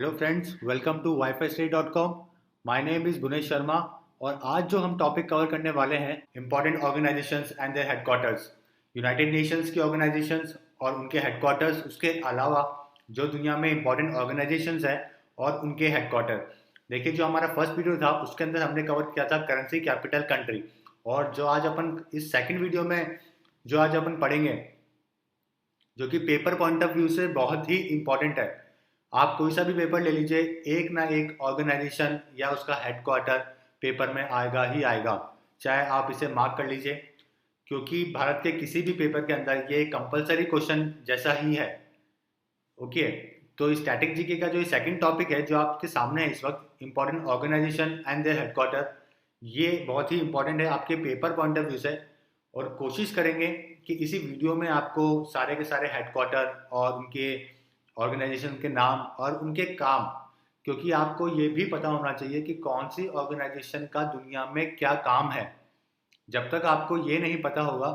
Hello friends, welcome to wifistudy.com। My name is Gunesh Sharma और आज जो हम टॉपिक कवर करने वाले हैं important organisations and their headquarters, United Nations की ऑर्गेनाइजेशंस और उनके हेडक्वार्टर्स, उसके अलावा जो दुनिया में इम्पॉर्टेंट ऑर्गेनाइजेशंस हैं और उनके हेडक्वार्टर। देखिए, जो हमारा फर्स्ट वीडियो था उसके अंदर हमने कवर किया था करेंसी कैपिटल कंट्री, और जो आज अपन इस सेकेंड वीडियो में जो आज अपन पढ़ेंगे, जो कि पेपर पॉइंट ऑफ व्यू से बहुत ही इम्पॉर्टेंट है। आप कोई सा भी पेपर ले लीजिए, एक ना एक ऑर्गेनाइजेशन या उसका हेडक्वार्टर पेपर में आएगा ही आएगा, चाहे आप इसे मार्क कर लीजिए, क्योंकि भारत के किसी भी पेपर के अंदर ये कंपलसरी क्वेश्चन जैसा ही है। ओके, तो स्टैटिक जीके का जो सेकंड टॉपिक है जो आपके सामने है इस वक्त, important organisation and their headquarter, ये बहुत ही इंपॉर्टेंट है आपके पेपर पॉइंट ऑफ व्यू से। और कोशिश करेंगे कि इसी वीडियो में आपको सारे के सारे हेडक्वार्टर और उनके ऑर्गेनाइजेशन के नाम और उनके काम, क्योंकि आपको ये भी पता होना चाहिए कि कौन सी ऑर्गेनाइजेशन का दुनिया में क्या काम है। जब तक आपको ये नहीं पता होगा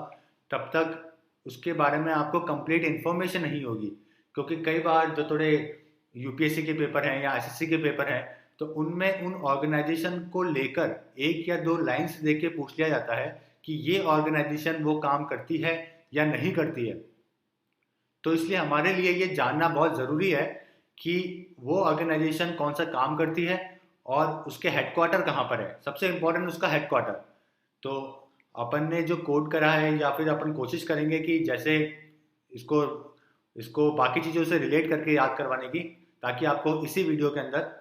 तब तक उसके बारे में आपको कंप्लीट इन्फॉर्मेशन नहीं होगी, क्योंकि कई बार जो थोड़े यूपीएससी के पेपर हैं या एसएससी के पेपर हैं, तो उनमें उन ऑर्गेनाइजेशन को लेकर एक या दो लाइंस दे के पूछ लिया जाता है कि ये ऑर्गेनाइजेशन वो काम करती है या नहीं करती है। तो इसलिए हमारे लिए ये जानना बहुत ज़रूरी है कि वो ऑर्गेनाइजेशन कौन सा काम करती है और उसके हेडक्वार्टर कहाँ पर है। सबसे इम्पोर्टेंट उसका हेडक्वार्टर। तो अपन ने जो कोड करा है, या फिर अपन कोशिश करेंगे कि जैसे इसको इसको बाकी चीज़ों से रिलेट करके याद करवाने की, ताकि आपको इसी वीडियो के अंदर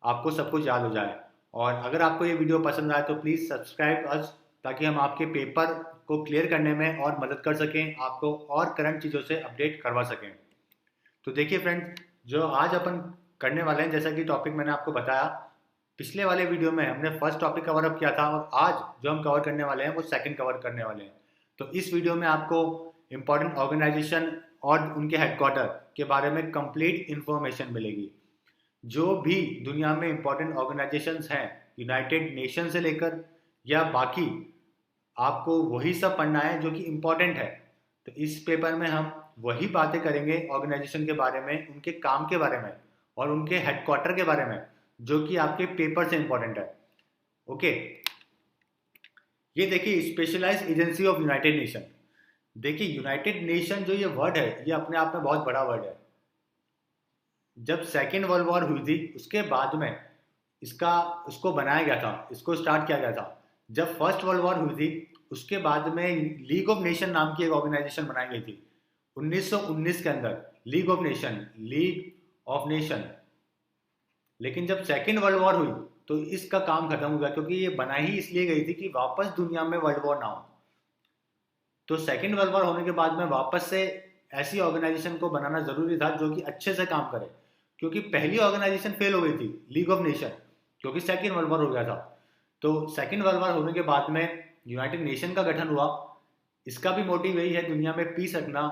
आपको सब कुछ याद हो जाए। और अगर आपको ये वीडियो पसंद आए तो प्लीज़ सब्सक्राइब अस, ताकि हम आपके पेपर को क्लियर करने में और मदद कर सकें, आपको और करंट चीज़ों से अपडेट करवा सकें। तो देखिए फ्रेंड्स, जो आज अपन करने वाले हैं, जैसा कि टॉपिक मैंने आपको बताया, पिछले वाले वीडियो में हमने फर्स्ट टॉपिक कवर अप किया था और आज जो हम कवर करने वाले हैं वो सेकंड कवर करने वाले हैं। तो इस वीडियो में आपको इम्पॉर्टेंट ऑर्गेनाइजेशन और उनके हेडक्वार्टर के बारे में कंप्लीट इंफॉर्मेशन मिलेगी। जो भी दुनिया में इम्पॉर्टेंट ऑर्गेनाइजेशंस हैं, यूनाइटेड नेशन से लेकर या बाकी, आपको वही सब पढ़ना है जो कि इम्पोर्टेंट है। तो इस पेपर में हम वही बातें करेंगे ऑर्गेनाइजेशन के बारे में, उनके काम के बारे में और उनके हेडक्वार्टर के बारे में, जो कि आपके पेपर से इम्पोर्टेंट है। ओके, ये देखिए, specialised agency of United Nation. देखिए, यूनाइटेड नेशन जो ये वर्ड है, ये अपने आप में बहुत बड़ा वर्ड है। जब सेकेंड वर्ल्ड वॉर हुई थी उसके बाद में इसको बनाया गया था, इसको स्टार्ट किया गया था। जब फर्स्ट वर्ल्ड वॉर हुई थी उसके बाद में लीग ऑफ नेशन नाम की एक ऑर्गेनाइजेशन बनाई गई थी 1919 के अंदर, लीग ऑफ नेशन। लेकिन जब सेकेंड वर्ल्ड वॉर हुई तो इसका काम खत्म हो गया, क्योंकि ये बनाई ही इसलिए गई थी कि वापस दुनिया में वर्ल्ड वॉर ना हो। तो सेकेंड वर्ल्ड वॉर होने के बाद में वापस से ऐसी ऑर्गेनाइजेशन को बनाना जरूरी था जो कि अच्छे से काम करे, क्योंकि पहली ऑर्गेनाइजेशन फेल हो गई थी, लीग ऑफ नेशन, क्योंकि सेकेंड वर्ल्ड वॉर हो गया था। तो सेकेंड वर्ल्ड वॉर होने के बाद में यूनाइटेड नेशन का गठन हुआ। इसका भी मोटिव यही है, दुनिया में पीस रखना,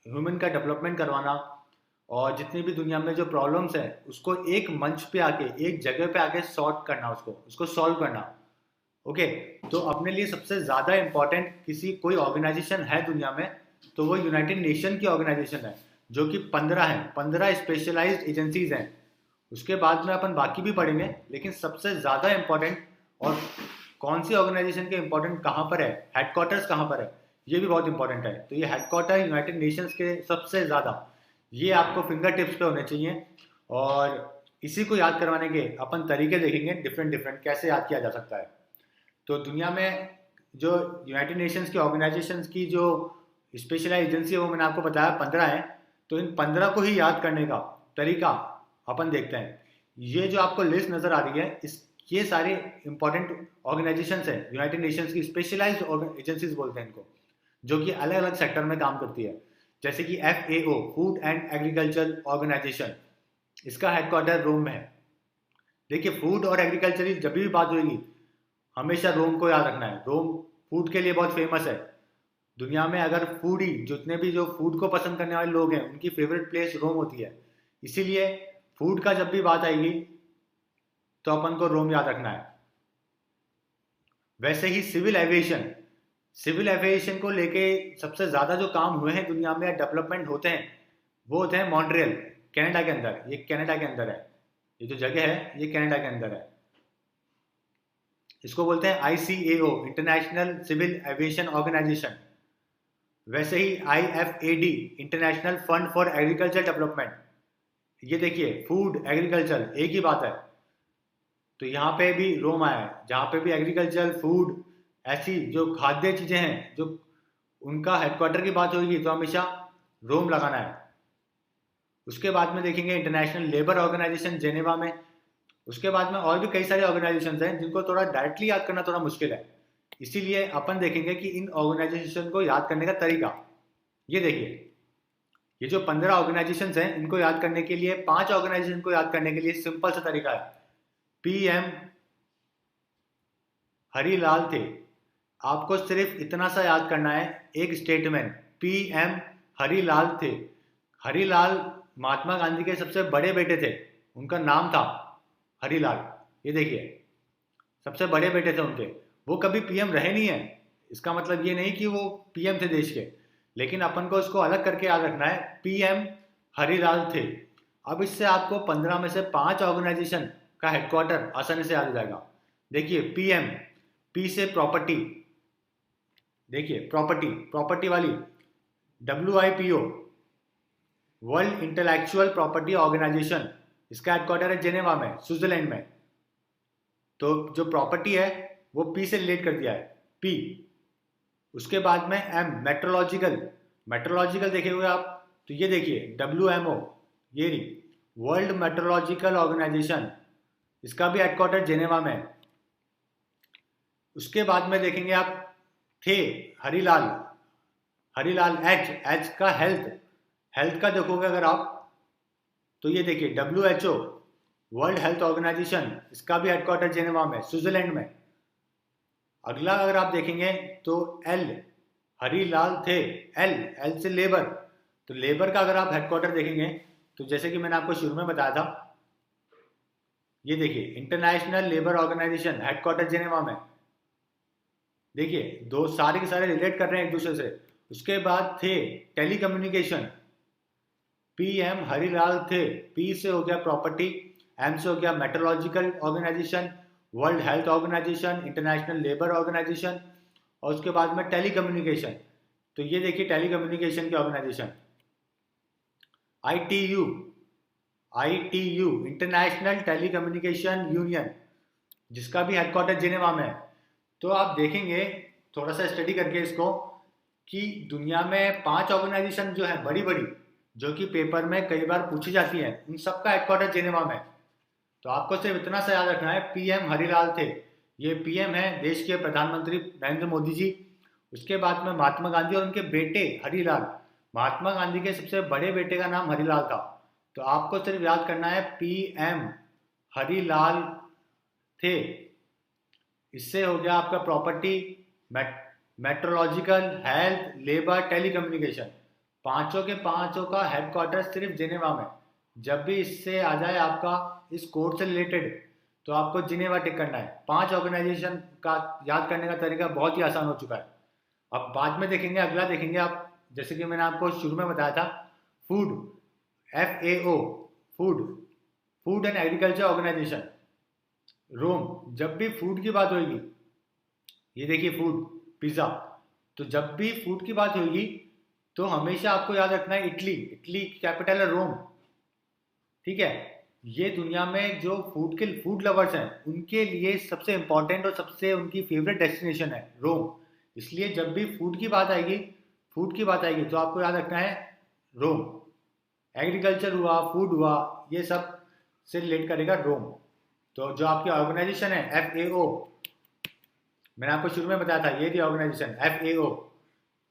ह्यूमन का डेवलपमेंट करवाना, और जितनी भी दुनिया में जो प्रॉब्लम्स है उसको एक मंच पे आके, एक जगह पे आके सॉर्ट करना, उसको सॉल्व करना। ओके, तो अपने लिए सबसे ज़्यादा इम्पॉर्टेंट किसी कोई ऑर्गेनाइजेशन है दुनिया में, तो वो यूनाइटेड नेशन की ऑर्गेनाइजेशन है, जो कि 15 है, 15 स्पेशलाइज्ड एजेंसीज हैं। उसके बाद में अपन बाकी भी पढ़ेंगे, लेकिन सबसे ज़्यादा इम्पॉर्टेंट और कौन सी ऑर्गेनाइजेशन के इम्पोर्टेंट कहाँ पर है, हेडक्वार्टर्स कहाँ पर है, ये भी बहुत इंपॉर्टेंट है। तो ये हेडक्वार्टर यूनाइटेड नेशंस के सबसे ज़्यादा, ये आपको फिंगर टिप्स पे होने चाहिए। और इसी को याद करवाने के अपन तरीके देखेंगे, डिफरेंट डिफरेंट कैसे याद किया जा सकता है। तो दुनिया में जो यूनाइटेड नेशंस की ऑर्गेनाइजेशंस की जो स्पेशलाइज एजेंसी है वो मैंने आपको बताया 15 है। तो इन 15 को ही याद करने का तरीका अपन देखते हैं। ये जो आपको लिस्ट नज़र आ रही है, ये सारे इंपॉर्टेंट ऑर्गेनाइजेशंस हैं, यूनाइटेड नेशंस की स्पेशलाइज्ड एजेंसीज बोलते हैं इनको, जो कि अलग अलग सेक्टर में काम करती है। जैसे कि FAO, food and agriculture organisation, इसका हेडक्वार्टर रोम में है। देखिए, फूड और एग्रीकल्चर की जब भी बात होगी, हमेशा रोम को याद रखना है। रोम फूड के लिए बहुत फेमस है। दुनिया में अगर फूडी, जितने भी जो फूड को पसंद करने वाले लोग हैं, उनकी फेवरेट प्लेस रोम होती है। इसीलिए फूड का जब भी बात आएगी तो अपन को रोम याद रखना है। वैसे ही सिविल एविएशन को लेके सबसे ज़्यादा जो काम हुए हैं दुनिया में, डेवलपमेंट होते हैं, वो होते हैं मॉन्ट्रियल, कनाडा के अंदर। ये कनाडा के अंदर है। ये जो जगह है ये कनाडा के अंदर है। इसको बोलते हैं ICAO, international civil aviation organisation. वैसे ही IFAD, international fund for agriculture development. ये देखिए फूड एग्रीकल्चर एक ही बात है। तो यहाँ पे भी रोम आया है, जहाँ पे भी एग्रीकल्चर फूड ऐसी जो खाद्य चीजें हैं जो उनका हेडक्वार्टर की बात होगी तो हमेशा रोम लगाना है। उसके बाद में देखेंगे इंटरनेशनल लेबर ऑर्गेनाइजेशन जेनेवा में। उसके बाद में और भी कई सारे ऑर्गेनाइजेशन हैं जिनको थोड़ा डायरेक्टली याद करना थोड़ा मुश्किल है, इसीलिए अपन देखेंगे कि इन ऑर्गेनाइजेशन को याद करने का तरीका। ये देखिए ये जो 15 ऑर्गेनाइजेशन हैं इनको याद करने के लिए, 5 ऑर्गेनाइजेशन को याद करने के लिए सिंपल सा तरीका है। PM हरिलाल थे, आपको सिर्फ इतना सा याद करना है, एक स्टेटमेंट, PM हरिलाल थे। हरिलाल महात्मा गांधी के सबसे बड़े बेटे थे, उनका नाम था हरिलाल। ये देखिए सबसे बड़े बेटे थे उनके, वो कभी PM रहे नहीं है। इसका मतलब ये नहीं कि वो PM थे देश के, लेकिन अपन को इसको अलग करके याद रखना है, PM हरिलाल थे। अब इससे आपको 15 में से 5 ऑर्गेनाइजेशन का हेडक्वार्टर आसानी से याद हो जाएगा। देखिए PM, P से प्रॉपर्टी, देखिए प्रॉपर्टी, प्रॉपर्टी वाली WIPO, world intellectual property organisation. इसका हेडक्वार्टर है जेनेवा में, स्विट्जरलैंड में। तो जो प्रॉपर्टी है वो P से रिलेट कर दिया है, P। उसके बाद में M, मेट्रोलॉजिकल। मेट्रोलॉजिकल देखे हुए आप, तो ये देखिए WMO, ये रही वर्ल्ड मेट्रोलॉजिकल ऑर्गेनाइजेशन। इसका भी हेडक्वार्टर जेनेवा में है। उसके बाद में देखेंगे आप थे हरिलाल, हरिलाल H का हेल्थ, हेल्थ का देखोगे अगर आप तो ये देखिए WHO, वर्ल्ड हेल्थ ऑर्गेनाइजेशन। इसका भी हेडक्वार्टर जेनेवा में, स्विट्जरलैंड में। अगला अगर आप देखेंगे तो L, हरिलाल थे, L से लेबर। तो लेबर का अगर आप हेडक्वार्टर देखेंगे तो जैसे कि मैंने आपको शुरू में बताया था, ये देखिए international labour organisation, headquarter Geneva में। देखिए दो सारे के सारे रिलेट कर रहे हैं एक दूसरे से। उसके बाद थे टेलीकम्युनिकेशन, PM हरिलाल थे, P से हो गया प्रॉपर्टी, M से हो गया meteorological organisation, world health organisation, international labour organisation. और उसके बाद में टेलीकम्युनिकेशन, तो ये देखिए टेलीकम्युनिकेशन की organisation ITU, international telecommunication union, जिसका भी हेडक्वार्टर जेनेवा में है। तो आप देखेंगे थोड़ा सा स्टडी करके इसको कि दुनिया में 5 ऑर्गेनाइजेशन जो है बड़ी बड़ी, जो कि पेपर में कई बार पूछी जाती है, उन सबका हेडक्वार्टर जेनेवा में। तो आपको सिर्फ इतना सा याद रखना है, PM हरिलाल थे, ये PM है देश के प्रधानमंत्री नरेंद्र मोदी जी। उसके बाद में महात्मा गांधी और उनके बेटे हरिलाल। महात्मा गांधी के सबसे बड़े बेटे का नाम हरिलाल था। तो आपको सिर्फ याद करना है PM हरिलाल थे। इससे हो गया आपका property, meteorological, health, labour, telecommunication. पांचों के पांचों का हेडक्वार्टर सिर्फ जिनेवा में। जब भी इससे आ जाए आपका इस कोड से रिलेटेड तो आपको जिनेवा टिक करना है। 5 ऑर्गेनाइजेशन का याद करने का तरीका बहुत ही आसान हो चुका है। अब बाद में देखेंगे, अगला देखेंगे आप, जैसे कि मैंने आपको शुरू में बताया था, food, FAO, food and agriculture organisation, Rome. जब भी फूड की बात होगी, ये देखिए फूड, पिज्जा, तो जब भी फूड की बात होगी तो हमेशा आपको याद रखना है इटली। इटली कैपिटल है रोम, ठीक है। ये दुनिया में जो फूड लवर्स हैं उनके लिए सबसे इंपॉर्टेंट और सबसे उनकी फेवरेट डेस्टिनेशन है रोम। इसलिए जब भी फूड की बात आएगी तो आपको याद रखना है रोम। एग्रीकल्चर हुआ, फूड हुआ, ये सब से रिलेट करेगा रोम। तो जो आपकी ऑर्गेनाइजेशन है FAO, मैंने आपको शुरू में बताया था, ये थी ऑर्गेनाइजेशन FAO,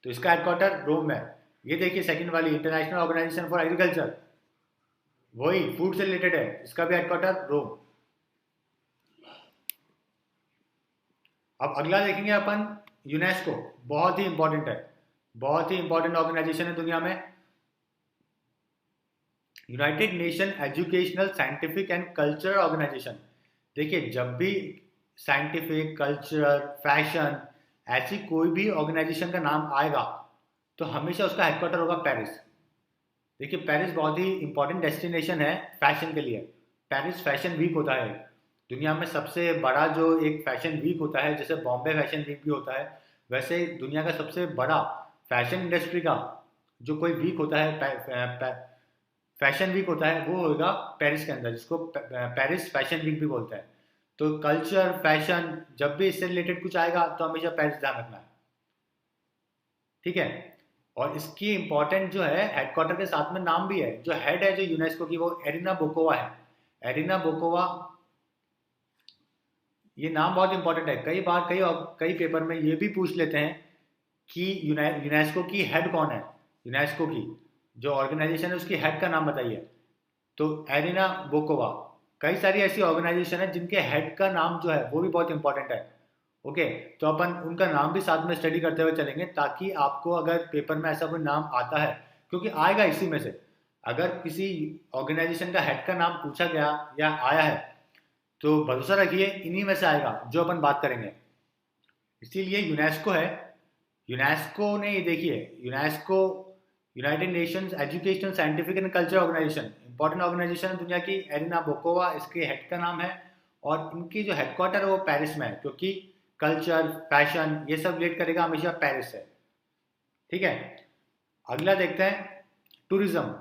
तो इसका हेडक्वार्टर रोम में। ये देखिए सेकंड वाली, इंटरनेशनल ऑर्गेनाइजेशन फॉर एग्रीकल्चर, वही फूड से रिलेटेड है, इसका भी हेडक्वार्टर रोम। अब अगला देखेंगे अपन यूनेस्को, बहुत ही इंपॉर्टेंट है, बहुत ही इंपॉर्टेंट ऑर्गेनाइजेशन है दुनिया में। United Nation educational, scientific and cultural organisation. देखिए जब भी साइंटिफिक, कल्चरल, फैशन, ऐसी कोई भी ऑर्गेनाइजेशन का नाम आएगा तो हमेशा उसका हेडक्वार्टर होगा पेरिस। देखिए पेरिस बहुत ही इंपॉर्टेंट डेस्टिनेशन है फैशन के लिए। पेरिस फैशन वीक होता है, दुनिया में सबसे बड़ा जो एक फैशन वीक होता है, जैसे बॉम्बे फैशन वीक भी होता है, वैसे दुनिया का सबसे बड़ा फैशन इंडस्ट्री का जो कोई वीक होता है, फैशन वीक होता है, वो होगा पेरिस के अंदर, जिसको पेरिस फैशन वीक भी बोलते हैं। तो कल्चर, फैशन, जब भी इससे रिलेटेड कुछ आएगा तो हमेशा पेरिस ध्यान रखना है, ठीक है। और इसकी इंपॉर्टेंट जो है हेडक्वार्टर के साथ में नाम भी है, जो हेड है जो यूनेस्को की, वो एरिना बोकोवा है। एरिना बोकोवा, ये नाम बहुत इंपॉर्टेंट है। कई बार कई पेपर में ये भी पूछ लेते हैं कि यूनेस्को की हेड कौन है, यूनेस्को की जो ऑर्गेनाइजेशन है उसकी हेड का नाम बताइए। तो एरिना बोकोवा। कई सारी ऐसी ऑर्गेनाइजेशन है जिनके हेड का नाम जो है वो भी बहुत इंपॉर्टेंट है। ओके, तो अपन उनका नाम भी साथ में स्टडी करते हुए चलेंगे, ताकि आपको अगर पेपर में ऐसा कोई नाम आता है, क्योंकि आएगा इसी में से, अगर किसी ऑर्गेनाइजेशन का हेड का नाम पूछा गया या आया है तो भरोसा रखिए इन्हीं में से आएगा जो अपन बात करेंगे। इसीलिए यूनेस्को है, यूनेस्को ने, ये देखिए, UNESCO United Nations educational, scientific and culture organisation, important organisation है दुनिया की। एरिना बोकोवा इसके हेड का नाम है, और इनकी जो हेडक्वार्टर है वो पेरिस में है, क्योंकि कल्चर, फैशन, ये सब रिलेट करेगा हमेशा पेरिस से, ठीक है। अगला देखते हैं, टूरिज्म,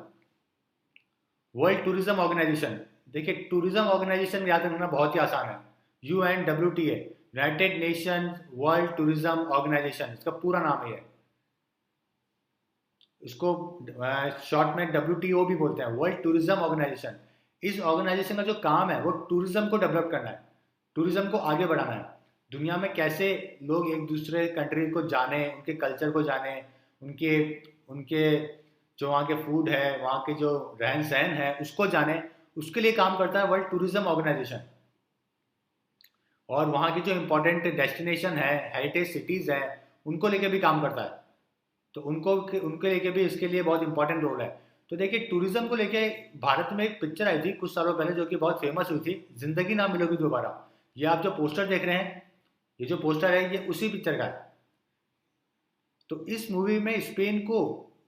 वर्ल्ड टूरिज्म ऑर्गेनाइजेशन। देखिए, टूरिज्म ऑर्गेनाइजेशन याद रखना बहुत ही आसान है, UNWTA, United Nation world tourism organisation, इसका पूरा नाम है। इसको शॉर्ट में WTO भी बोलते हैं, वर्ल्ड टूरिज्म ऑर्गेनाइजेशन। इस ऑर्गेनाइजेशन का जो काम है वो टूरिज्म को डेवलप करना है, टूरिज्म को आगे बढ़ाना है। दुनिया में कैसे लोग एक दूसरे कंट्री को जाने, उनके कल्चर को जाने, उनके उनके जो वहाँ के फूड है, वहाँ के जो रहन सहन है उसको जाने, उसके लिए काम करता है वर्ल्ड टूरिज्म ऑर्गेनाइजेशन। और वहाँ की जो इम्पोर्टेंट डेस्टिनेशन है, हेरिटेज सिटीज़ हैं, उनको लेके भी काम करता है। तो उनके लेके भी इसके लिए बहुत इंपॉर्टेंट रोल है। तो देखिए, टूरिज्म को लेके भारत में एक पिक्चर आई थी कुछ सालों पहले जो कि बहुत फेमस हुई थी, जिंदगी ना मिलेगी दोबारा। ये आप जो पोस्टर देख रहे हैं, ये जो पोस्टर है ये उसी पिक्चर का है। तो इस मूवी में स्पेन को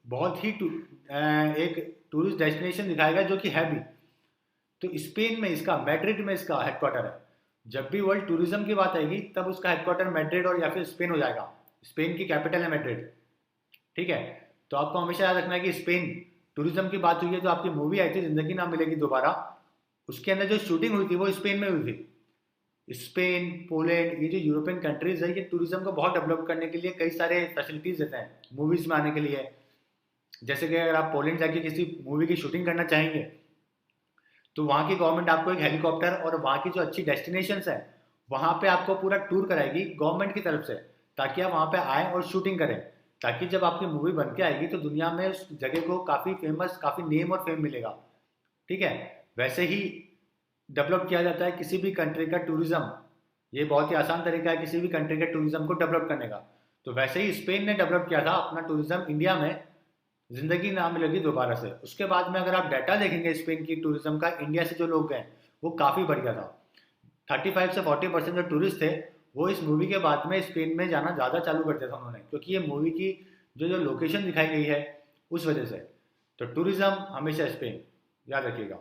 बहुत ही एक टूरिस्ट डेस्टिनेशन दिखाया गया जो कि है भी। तो स्पेन में इसका, मैड्रिड में इसका हेडक्वार्टर है। जब भी वर्ल्ड टूरिज्म की बात आएगी तब उसका हेडक्वार्टर मैड्रिड और या फिर स्पेन हो जाएगा। स्पेन की कैपिटल है मैड्रिड, ठीक है। तो आपको हमेशा याद रखना है कि स्पेन टूरिज्म की बात हुई है, तो आपकी मूवी आई थी जिंदगी ना मिलेगी दोबारा, उसके अंदर जो शूटिंग हुई थी वो स्पेन में हुई थी। स्पेन, पोलैंड, ये जो यूरोपियन कंट्रीज है, ये टूरिज्म को बहुत डेवलप करने के लिए कई सारे फैसिलिटीज देते हैं मूवीज में आने के लिए। जैसे कि अगर आप पोलैंड जाके किसी मूवी की शूटिंग करना चाहेंगे तो वहाँ की गवर्नमेंट आपको एक हेलीकॉप्टर और वहाँ की जो अच्छी डेस्टिनेशंस है वहाँ पे आपको पूरा टूर कराएगी गवर्नमेंट की तरफ से, ताकि आप वहाँ पे आए और शूटिंग करें, ताकि जब आपकी मूवी बन के आएगी तो दुनिया में उस जगह को काफ़ी फेमस, काफ़ी नेम और फेम मिलेगा, ठीक है। वैसे ही डेवलप किया जाता है किसी भी कंट्री का टूरिज्म। ये बहुत ही आसान तरीका है किसी भी कंट्री के टूरिज्म को डेवलप करने का। तो वैसे ही स्पेन ने डेवलप किया था अपना टूरिज्म इंडिया में, जिंदगी ना मिलेगी दोबारा से। उसके बाद में अगर आप डाटा देखेंगे स्पेन की टूरिज्म का, इंडिया से जो लोग गए वो काफ़ी बढ़ गया था। 35 से 40% जो टूरिस्ट थे वो इस मूवी के बाद में स्पेन में जाना ज़्यादा चालू कर दिया था उन्होंने, क्योंकि ये मूवी की जो लोकेशन दिखाई गई है उस वजह से। तो टूरिज्म हमेशा स्पेन, याद रखिएगा।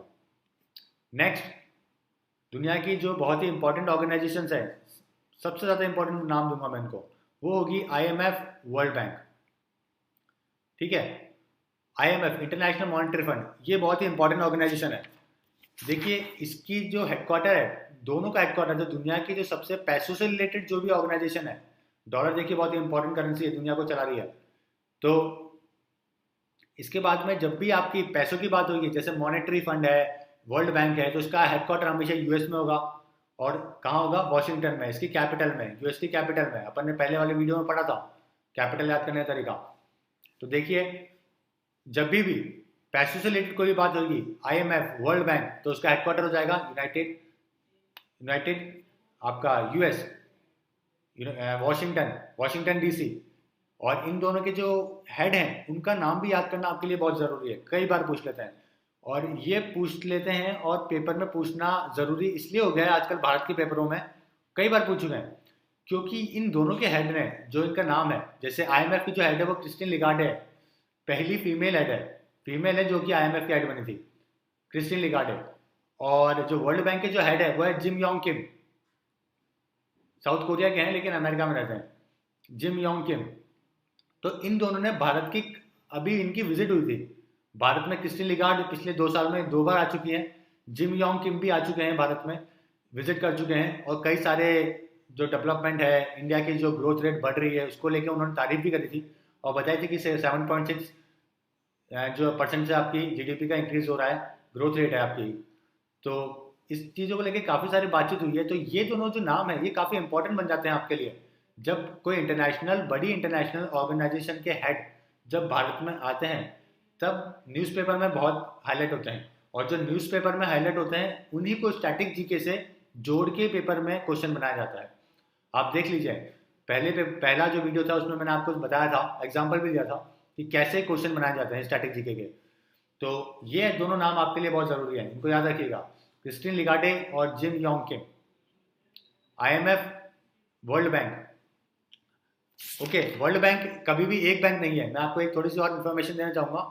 नेक्स्ट, दुनिया की जो बहुत ही इंपॉर्टेंट ऑर्गेनाइजेशन है, सबसे ज़्यादा इंपॉर्टेंट नाम दूंगा मैं इनको, वो होगी IMF, वर्ल्ड बैंक, ठीक है। IMF, इंटरनेशनल मॉनेटरी फंड, ये बहुत ही इंपॉर्टेंट ऑर्गेनाइजेशन है। देखिए, इसकी जो हेडक्वार्टर है, दोनों का हेडक्वार्टर, जो दुनिया की जो सबसे पैसों से रिलेटेड जो भी ऑर्गेनाइजेशन है, डॉलर देखिए बहुत ही इंपॉर्टेंट करेंसी है, दुनिया को चला रही है। तो इसके बाद में जब भी आपकी पैसों की बात होगी, जैसे मॉनेटरी फंड है, वर्ल्ड बैंक है, तो इसका हेडक्वार्टर हमेशा US में होगा। और कहाँ होगा? वॉशिंगटन में, इसकी कैपिटल में, US की कैपिटल में। अपन ने पहले वाले वीडियो में पढ़ा था कैपिटल याद करने का तरीका। तो देखिए, जब भी पैसों से रिलेटेड कोई बात होगी, IMF, वर्ल्ड बैंक, तो उसका हेडक्वार्टर हो जाएगा यूनाइटेड आपका US, वॉशिंगटन DC। और इन दोनों के जो हेड हैं उनका नाम भी याद करना आपके लिए बहुत ज़रूरी है, कई बार पूछ लेते हैं। और ये पूछ लेते हैं और पेपर में पूछना ज़रूरी इसलिए हो गया है आजकल, भारत के पेपरों में कई बार पूछ चुके हैं, क्योंकि इन दोनों के हेड ने जो इनका नाम है, जैसे IMF की जो हेड है वो क्रिस्टिन लिगार्डे है, पहली फीमेल हेड है, फीमेल है जो कि IMF की हेड बनी थी, क्रिस्टिन लिगार्डे। और जो वर्ल्ड बैंक के जो हेड है वो है Jim Yong Kim, south Korea के हैं लेकिन अमेरिका में रहते हैं, जिम योंग किम। तो इन दोनों ने भारत की, अभी इनकी विजिट हुई थी भारत में। क्रिस्टीन लिगार्ड पिछले 2 साल में 2 बार आ चुकी हैं, जिम योंग किम भी आ चुके हैं भारत में, विजिट कर चुके हैं। और कई सारे जो डेवलपमेंट है, इंडिया की जो ग्रोथ रेट बढ़ रही है उसको लेकर उन्होंने तारीफ भी करी थी और बताई थी कि 7.6 जो परसेंट से आपकी जीडीपी का इंक्रीज हो रहा है, ग्रोथ रेट है आपकी। तो इस चीज़ों को लेकर काफ़ी सारी बातचीत हुई है। तो ये दोनों जो नाम है ये काफ़ी इंपॉर्टेंट बन जाते हैं आपके लिए, जब कोई इंटरनेशनल, बड़ी इंटरनेशनल ऑर्गेनाइजेशन के हेड जब भारत में आते हैं तब न्यूज़पेपर में बहुत हाईलाइट होते हैं। और जो न्यूज़पेपर में हाईलाइट होते हैं उन्हीं को स्टैटिक जीके से जोड़ के पेपर में क्वेश्चन बनाया जाता है। आप देख लीजिए, पहला जो वीडियो था उसमें मैंने आपको बताया था, एग्जाम्पल भी दिया था कि कैसे क्वेश्चन बनाए जाते हैं स्टैटिक जीके के। तो ये दोनों नाम आपके लिए बहुत ज़रूरी है, इनको याद रखिएगा, क्रिस्टीन लिगार्डे और Jim Yong Kim. IMF, world bank. Okay, world bank कभी भी एक बैंक नहीं है, मैं आपको एक थोड़ी सी और इन्फॉर्मेशन देना चाहूँगा।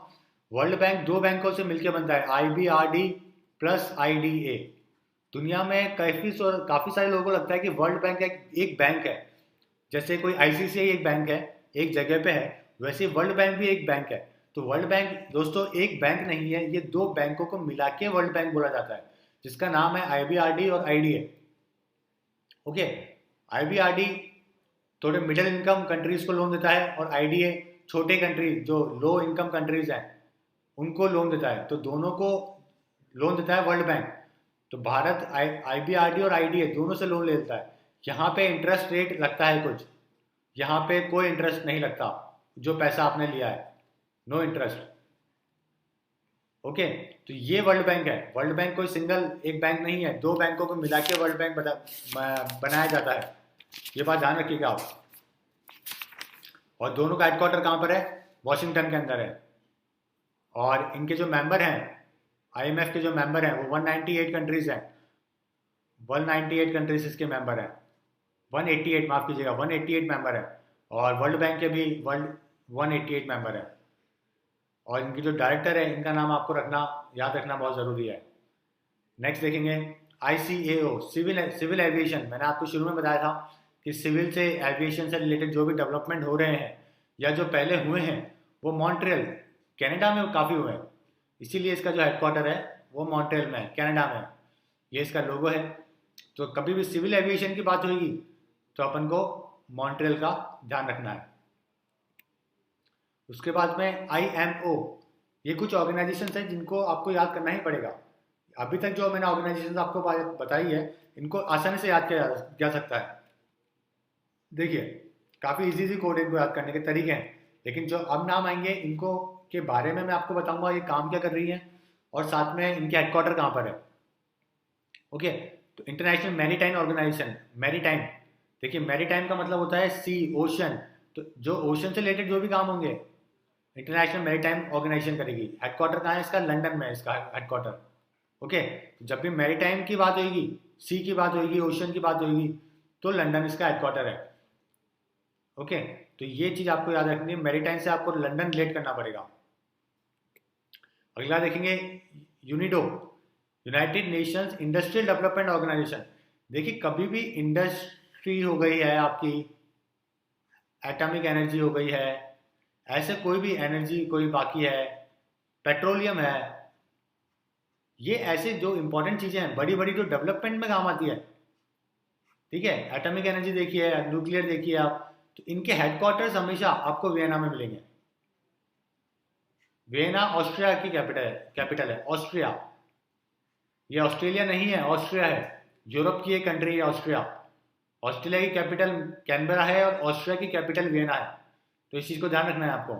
वर्ल्ड बैंक 2 बैंकों से मिलकर बनता है, IBRD प्लस IDA। दुनिया में काफ़ी सारे लोगों को लगता है कि वर्ल्ड बैंक एक बैंक है, जैसे कोई ICICI एक बैंक है, एक जगह पे है, वैसे वर्ल्ड बैंक भी एक बैंक है। तो वर्ल्ड बैंक दोस्तों एक बैंक नहीं है, ये 2 बैंकों को मिला के वर्ल्ड बैंक बोला जाता है, जिसका नाम है IBRD और IDA। ओके, IBRD थोड़े मिडिल इनकम कंट्रीज को लोन देता है और IDA छोटे कंट्रीज जो लो इनकम कंट्रीज हैं उनको लोन देता है। तो दोनों को लोन देता है वर्ल्ड बैंक। तो भारत IBRD और IDA दोनों से लोन ले लेता है। यहाँ पे इंटरेस्ट रेट लगता है कुछ, यहाँ पे कोई इंटरेस्ट नहीं लगता, जो पैसा आपने लिया है नो इंटरेस्ट। ओके, तो ये वर्ल्ड बैंक है। वर्ल्ड बैंक कोई सिंगल एक बैंक नहीं है, 2 बैंकों को मिला के वर्ल्ड बैंक बनाया जाता है, ये बात ध्यान रखिएगा आप। और दोनों का हेडक्वार्टर कहाँ पर है? वॉशिंगटन के अंदर है। और इनके जो मेंबर हैं, IMF के जो मेंबर हैं वो 198 कंट्रीज हैं, 198 कंट्रीज इसके मेंबर हैं, 188 माफ कीजिएगा 188 मेंबर है। और वर्ल्ड बैंक के भी 188 मेंबर है। और इनकी जो डायरेक्टर है इनका नाम आपको याद रखना बहुत ज़रूरी है। नेक्स्ट देखेंगे ICAO, सिविल एविएशन। मैंने आपको शुरू में बताया था कि सिविल से, एविएशन से रिलेटेड जो भी डेवलपमेंट हो रहे हैं या जो पहले हुए हैं वो मॉन्ट्रियल, कनाडा में काफ़ी हुए हैं, इसीलिए इसका जो हेडक्वार्टर है वो मॉन्ट्रियल में है, कनाडा में। ये इसका लोगो है। तो कभी भी सिविल एविएशन की बात होगी तो अपन को मॉन्ट्रियल का ध्यान रखना है। उसके बाद में IMO, ये कुछ ऑर्गेनाइजेशन है जिनको आपको याद करना ही पड़ेगा। अभी तक जो मैंने ऑर्गेनाइजेशन आपको बताई है इनको आसानी से याद किया जा सकता है। देखिए, काफ़ी इजी कोड इनको याद करने के तरीके हैं, लेकिन जो अब नाम आएंगे इनको के बारे में मैं आपको बताऊंगा ये काम क्या कर रही है और साथ में इनके हेडक्वार्टर कहाँ पर है। ओके, तो इंटरनेशनल मैरीटाइम ऑर्गेनाइजेशन, मैरीटाइम। देखिए, मैरीटाइम का मतलब होता है सी, ओशन। तो जो ओशन से रिलेटेड जो भी काम होंगे इंटरनेशनल मैरीटाइम ऑर्गेनाइजेशन करेगी। हेडक्वार्टर कहाँ है इसका? लंदन में है इसका हेडक्वार्टर। ओके, तो जब भी मैरीटाइम की बात होगी, सी की बात होगी, ओशन की बात होगी, तो लंदन इसका हेडक्वार्टर है। ओके, तो ये चीज़ आपको याद रखनी है, मैरीटाइम से आपको लंदन रिलेट करना पड़ेगा। अगला देखेंगे UNIDO, United Nations industrial development organisation. देखिए, कभी भी इंडस्ट्री हो गई है आपकी, एटॉमिक एनर्जी हो गई है, ऐसे कोई भी एनर्जी कोई बाकी है, पेट्रोलियम है, ये ऐसे जो इंपॉर्टेंट चीज़ें हैं, बड़ी बड़ी जो डेवलपमेंट में काम आती है, ठीक है, एटॉमिक एनर्जी देखिए, न्यूक्लियर देखिए आप, तो इनके हेडक्वार्टर्स हमेशा आपको वियना में मिलेंगे। वियना ऑस्ट्रिया की कैपिटल है ऑस्ट्रिया। ये ऑस्ट्रेलिया नहीं है, ऑस्ट्रिया है, यूरोप की एक कंट्री है ऑस्ट्रिया। ऑस्ट्रेलिया की कैपिटल कैनबरा है और ऑस्ट्रिया की कैपिटल वियना है। तो इस चीज़ को ध्यान रखना है आपको।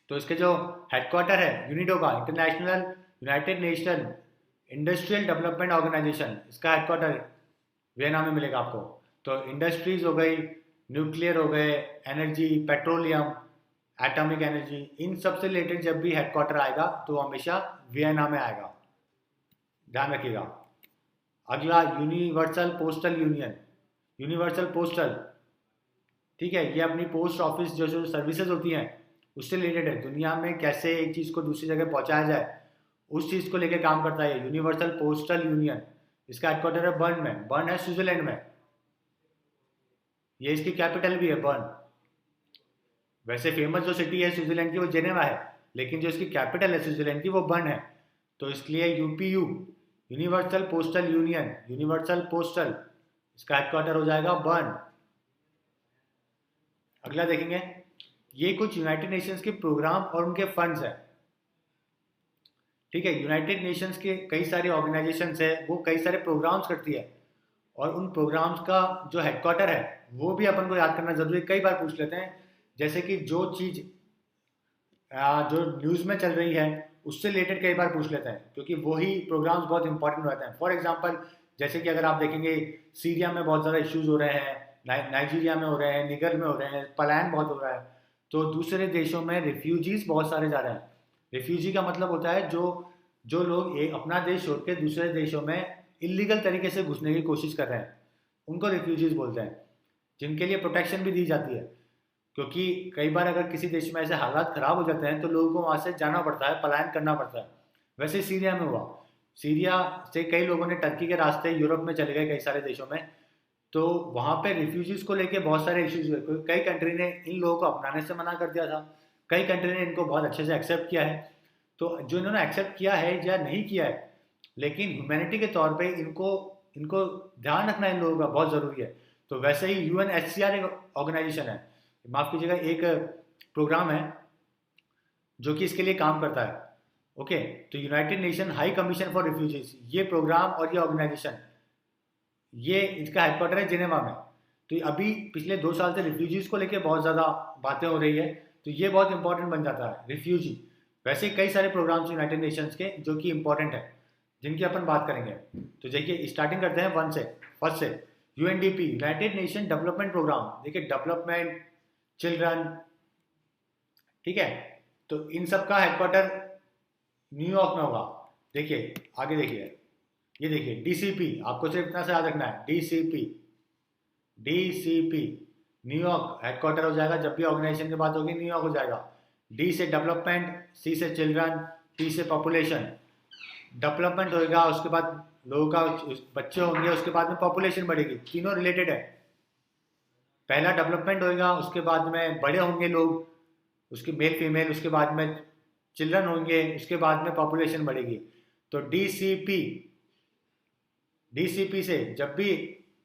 तो इसके जो हेडक्वार्टर है यूनिडो का, international United Nation industrial development organisation, इसका हेडक्वार्टर वियना में मिलेगा आपको। तो इंडस्ट्रीज हो गई, न्यूक्लियर हो गए, एनर्जी, पेट्रोलियम, एटॉमिक एनर्जी, इन सब से रिलेटेड जब भी हेडक्वार्टर आएगा तो हमेशा वियना में आएगा, ध्यान रखिएगा। अगला universal postal union, universal postal, ठीक है, ये अपनी पोस्ट ऑफिस जो सर्विसेज होती हैं उससे रिलेटेड है। दुनिया में कैसे एक चीज़ को दूसरी जगह पहुंचाया जाए उस चीज़ को लेकर काम करता है। यूनिवर्सल पोस्टल यूनियन, इसका हेडक्वार्टर है बर्न में। बर्न है स्विट्जरलैंड में, ये इसकी कैपिटल भी है बर्न। वैसे फेमस जो सिटी है स्विट्जरलैंड की वो जेनेवा है, लेकिन जो इसकी कैपिटल है स्विट्जरलैंड की वो बर्न है। तो इसलिए UPU, universal postal union, universal postal, इसका हेडक्वार्टर हो जाएगा बर्न। अगला देखेंगे, ये कुछ यूनाइटेड नेशंस के प्रोग्राम और उनके फंड्स हैं। ठीक है, यूनाइटेड नेशंस के कई सारे ऑर्गेनाइजेशंस है, वो कई सारे प्रोग्राम्स करती है, और उन प्रोग्राम्स का जो हेडक्वार्टर है वो भी अपन को याद करना जरूरी है। कई बार पूछ लेते हैं, जैसे कि जो चीज़ जो न्यूज़ में चल रही है उससे रिलेटेड कई बार पूछ लेते हैं, क्योंकि वही प्रोग्राम्स बहुत इंपॉर्टेंट रहते हैं। फॉर एग्जांपल, जैसे कि अगर आप देखेंगे सीरिया में बहुत ज़्यादा इश्यूज हो रहे हैं, नाइजीरिया में हो रहे हैं, निगर में हो रहे हैं, पलायन बहुत हो रहा है, तो दूसरे देशों में रिफ्यूजीज बहुत सारे जा रहे हैं। रिफ्यूजी का मतलब होता है जो जो लोग अपना देश छोड़ के दूसरे देशों में इलीगल तरीके से घुसने की कोशिश कर रहे हैं, उनको रिफ्यूजीज बोलते हैं, जिनके लिए प्रोटेक्शन भी दी जाती है। क्योंकि कई बार अगर किसी देश में ऐसे हालात खराब हो जाते हैं तो लोगों को वहाँ से जाना पड़ता है, पलायन करना पड़ता है। वैसे सीरिया में हुआ, सीरिया से कई लोगों ने टर्की के रास्ते यूरोप में चले गए कई सारे देशों में, तो वहाँ पे रिफ्यूजीज को लेके बहुत सारे इश्यूज हुए। कई कंट्री ने इन लोगों को अपनाने से मना कर दिया था, कई कंट्री ने इनको बहुत अच्छे से एक्सेप्ट किया है। तो जो इन्होंने एक्सेप्ट किया है या नहीं किया है, लेकिन ह्यूमैनिटी के तौर पे इनको इनको ध्यान रखना इन लोगों का बहुत ज़रूरी है। तो वैसे ही यूएनएचसीआर एक ऑर्गेनाइजेशन है, माफ़ कीजिएगा, एक प्रोग्राम है जो कि इसके लिए काम करता है। ओके, तो United nation high commission for refugees, ये प्रोग्राम और ये ऑर्गेनाइजेशन, ये इसका हेडक्वार्टर है जिनेवा में। तो अभी पिछले 2 साल से रिफ्यूजीज को लेकर बहुत ज़्यादा बातें हो रही है, तो ये बहुत इंपॉर्टेंट बन जाता है रिफ्यूजी। वैसे कई सारे प्रोग्राम्स यूनाइटेड नेशंस के जो कि इंपॉर्टेंट है, जिनकी अपन बात करेंगे। तो देखिए, स्टार्टिंग करते हैं फर्स्ट से। UNDP, United Nation development programme. देखिए, डेवलपमेंट, चिल्ड्रन, ठीक है, तो इन सब का हेडक्वार्टर न्यूयॉर्क में होगा। देखिए आगे देखिए, ये देखिए डीसीपी, आपको सिर्फ इतना से याद रखना है, डीसीपी, डीसीपी न्यूयॉर्क हेडक्वार्टर हो जाएगा। जब भी ऑर्गेनाइजेशन की बात होगी न्यूयॉर्क हो जाएगा। डी से डेवलपमेंट, सी से चिल्ड्रन, पी से पॉपुलेशन। डेवलपमेंट होएगा, उसके बाद लोगों का बच्चे होंगे, उसके बाद में पॉपुलेशन बढ़ेगी, तीनों रिलेटेड है। पहला डेवलपमेंट होएगा, उसके बाद में बड़े होंगे लोग, उसके मेल फीमेल, उसके बाद में चिल्ड्रन होंगे, उसके बाद में पॉपुलेशन बढ़ेगी। तो डीसीपी, डीसीपी से जब भी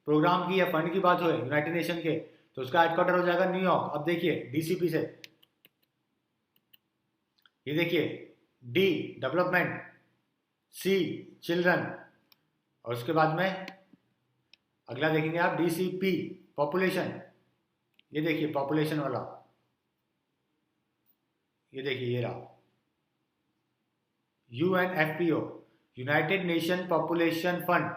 प्रोग्राम की या फंड की बात हो यूनाइटेड नेशन के, तो उसका हेडक्वार्टर हो जाएगा न्यूयॉर्क। अब देखिए डीसीपी से, ये देखिए, डी डेवलपमेंट, सी चिल्ड्रन, और उसके बाद में अगला देखेंगे आप डीसीपी पॉपुलेशन। ये देखिए पॉपुलेशन वाला, ये देखिए ये रहा यूएनएफपीओ, यूनाइटेड नेशन पॉपुलेशन फंड।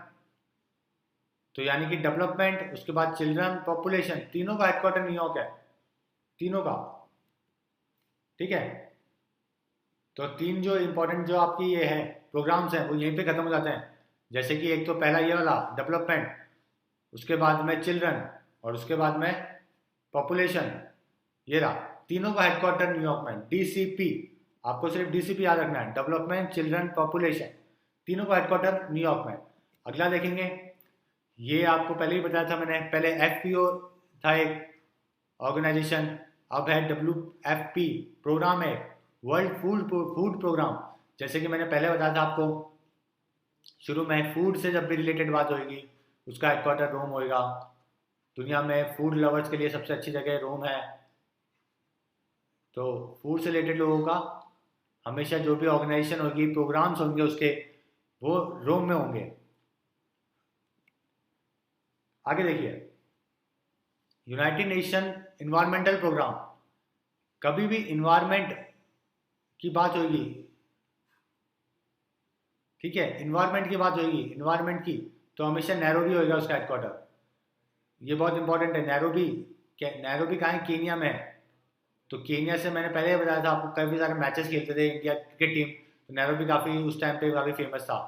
तो यानी कि डेवलपमेंट, उसके बाद चिल्ड्रन, पॉपुलेशन, तीनों का हेडक्वार्टर न्यूयॉर्क है, तीनों का। ठीक है, तो तीन जो इंपॉर्टेंट जो आपकी ये है प्रोग्राम्स हैं वो यहीं पे खत्म हो जाते हैं। जैसे कि एक तो पहला ये वाला डेवलपमेंट, उसके बाद में चिल्ड्रन, और उसके बाद में पॉपुलेशन, ये रहा। तीनों का हेडक्वार्टर न्यूयॉर्क में, डीसीपी, आपको सिर्फ डीसीपी याद रखना है, डेवलपमेंट, चिल्ड्रन, पॉपुलेशन, तीनों का हेडक्वार्टर न्यूयॉर्क में। अगला देखेंगे, ये आपको पहले ही बताया था मैंने, पहले एफपीओ था एक ऑर्गेनाइजेशन, अब है डब्ल्यूएफपी प्रोग्राम है, वर्ल्ड फूड प्रोग्राम। जैसे कि मैंने पहले बताया था आपको शुरू में, फूड से जब भी रिलेटेड बात होगी उसका हेडक्वार्टर रोम होएगा। दुनिया में फूड लवर्स के लिए सबसे अच्छी जगह रोम है, तो फूड से रिलेटेड लोगों का हमेशा जो भी ऑर्गेनाइजेशन होगी, प्रोग्राम्स होंगे उसके, वो रोम में होंगे। आगे देखिए, यूनाइटेड नेशन इन्वायरमेंटल प्रोग्राम। कभी भी इन्वायरमेंट की बात होगी, ठीक है, इन्वायरमेंट की बात होगी, इन्वायरमेंट की, तो हमेशा नैरोबी होगा उसका हेडक्वार्टर। ये बहुत इंपॉर्टेंट है। नैरोबी, नैरोबी कहाँ है? केनिया में है। तो केनिया से मैंने पहले बताया था आपको, काफ़ी सारे मैचेस खेलते थे इंडिया क्रिकेट टीम, तो नैरोबी काफ़ी उस टाइम पे काफ़ी फेमस था।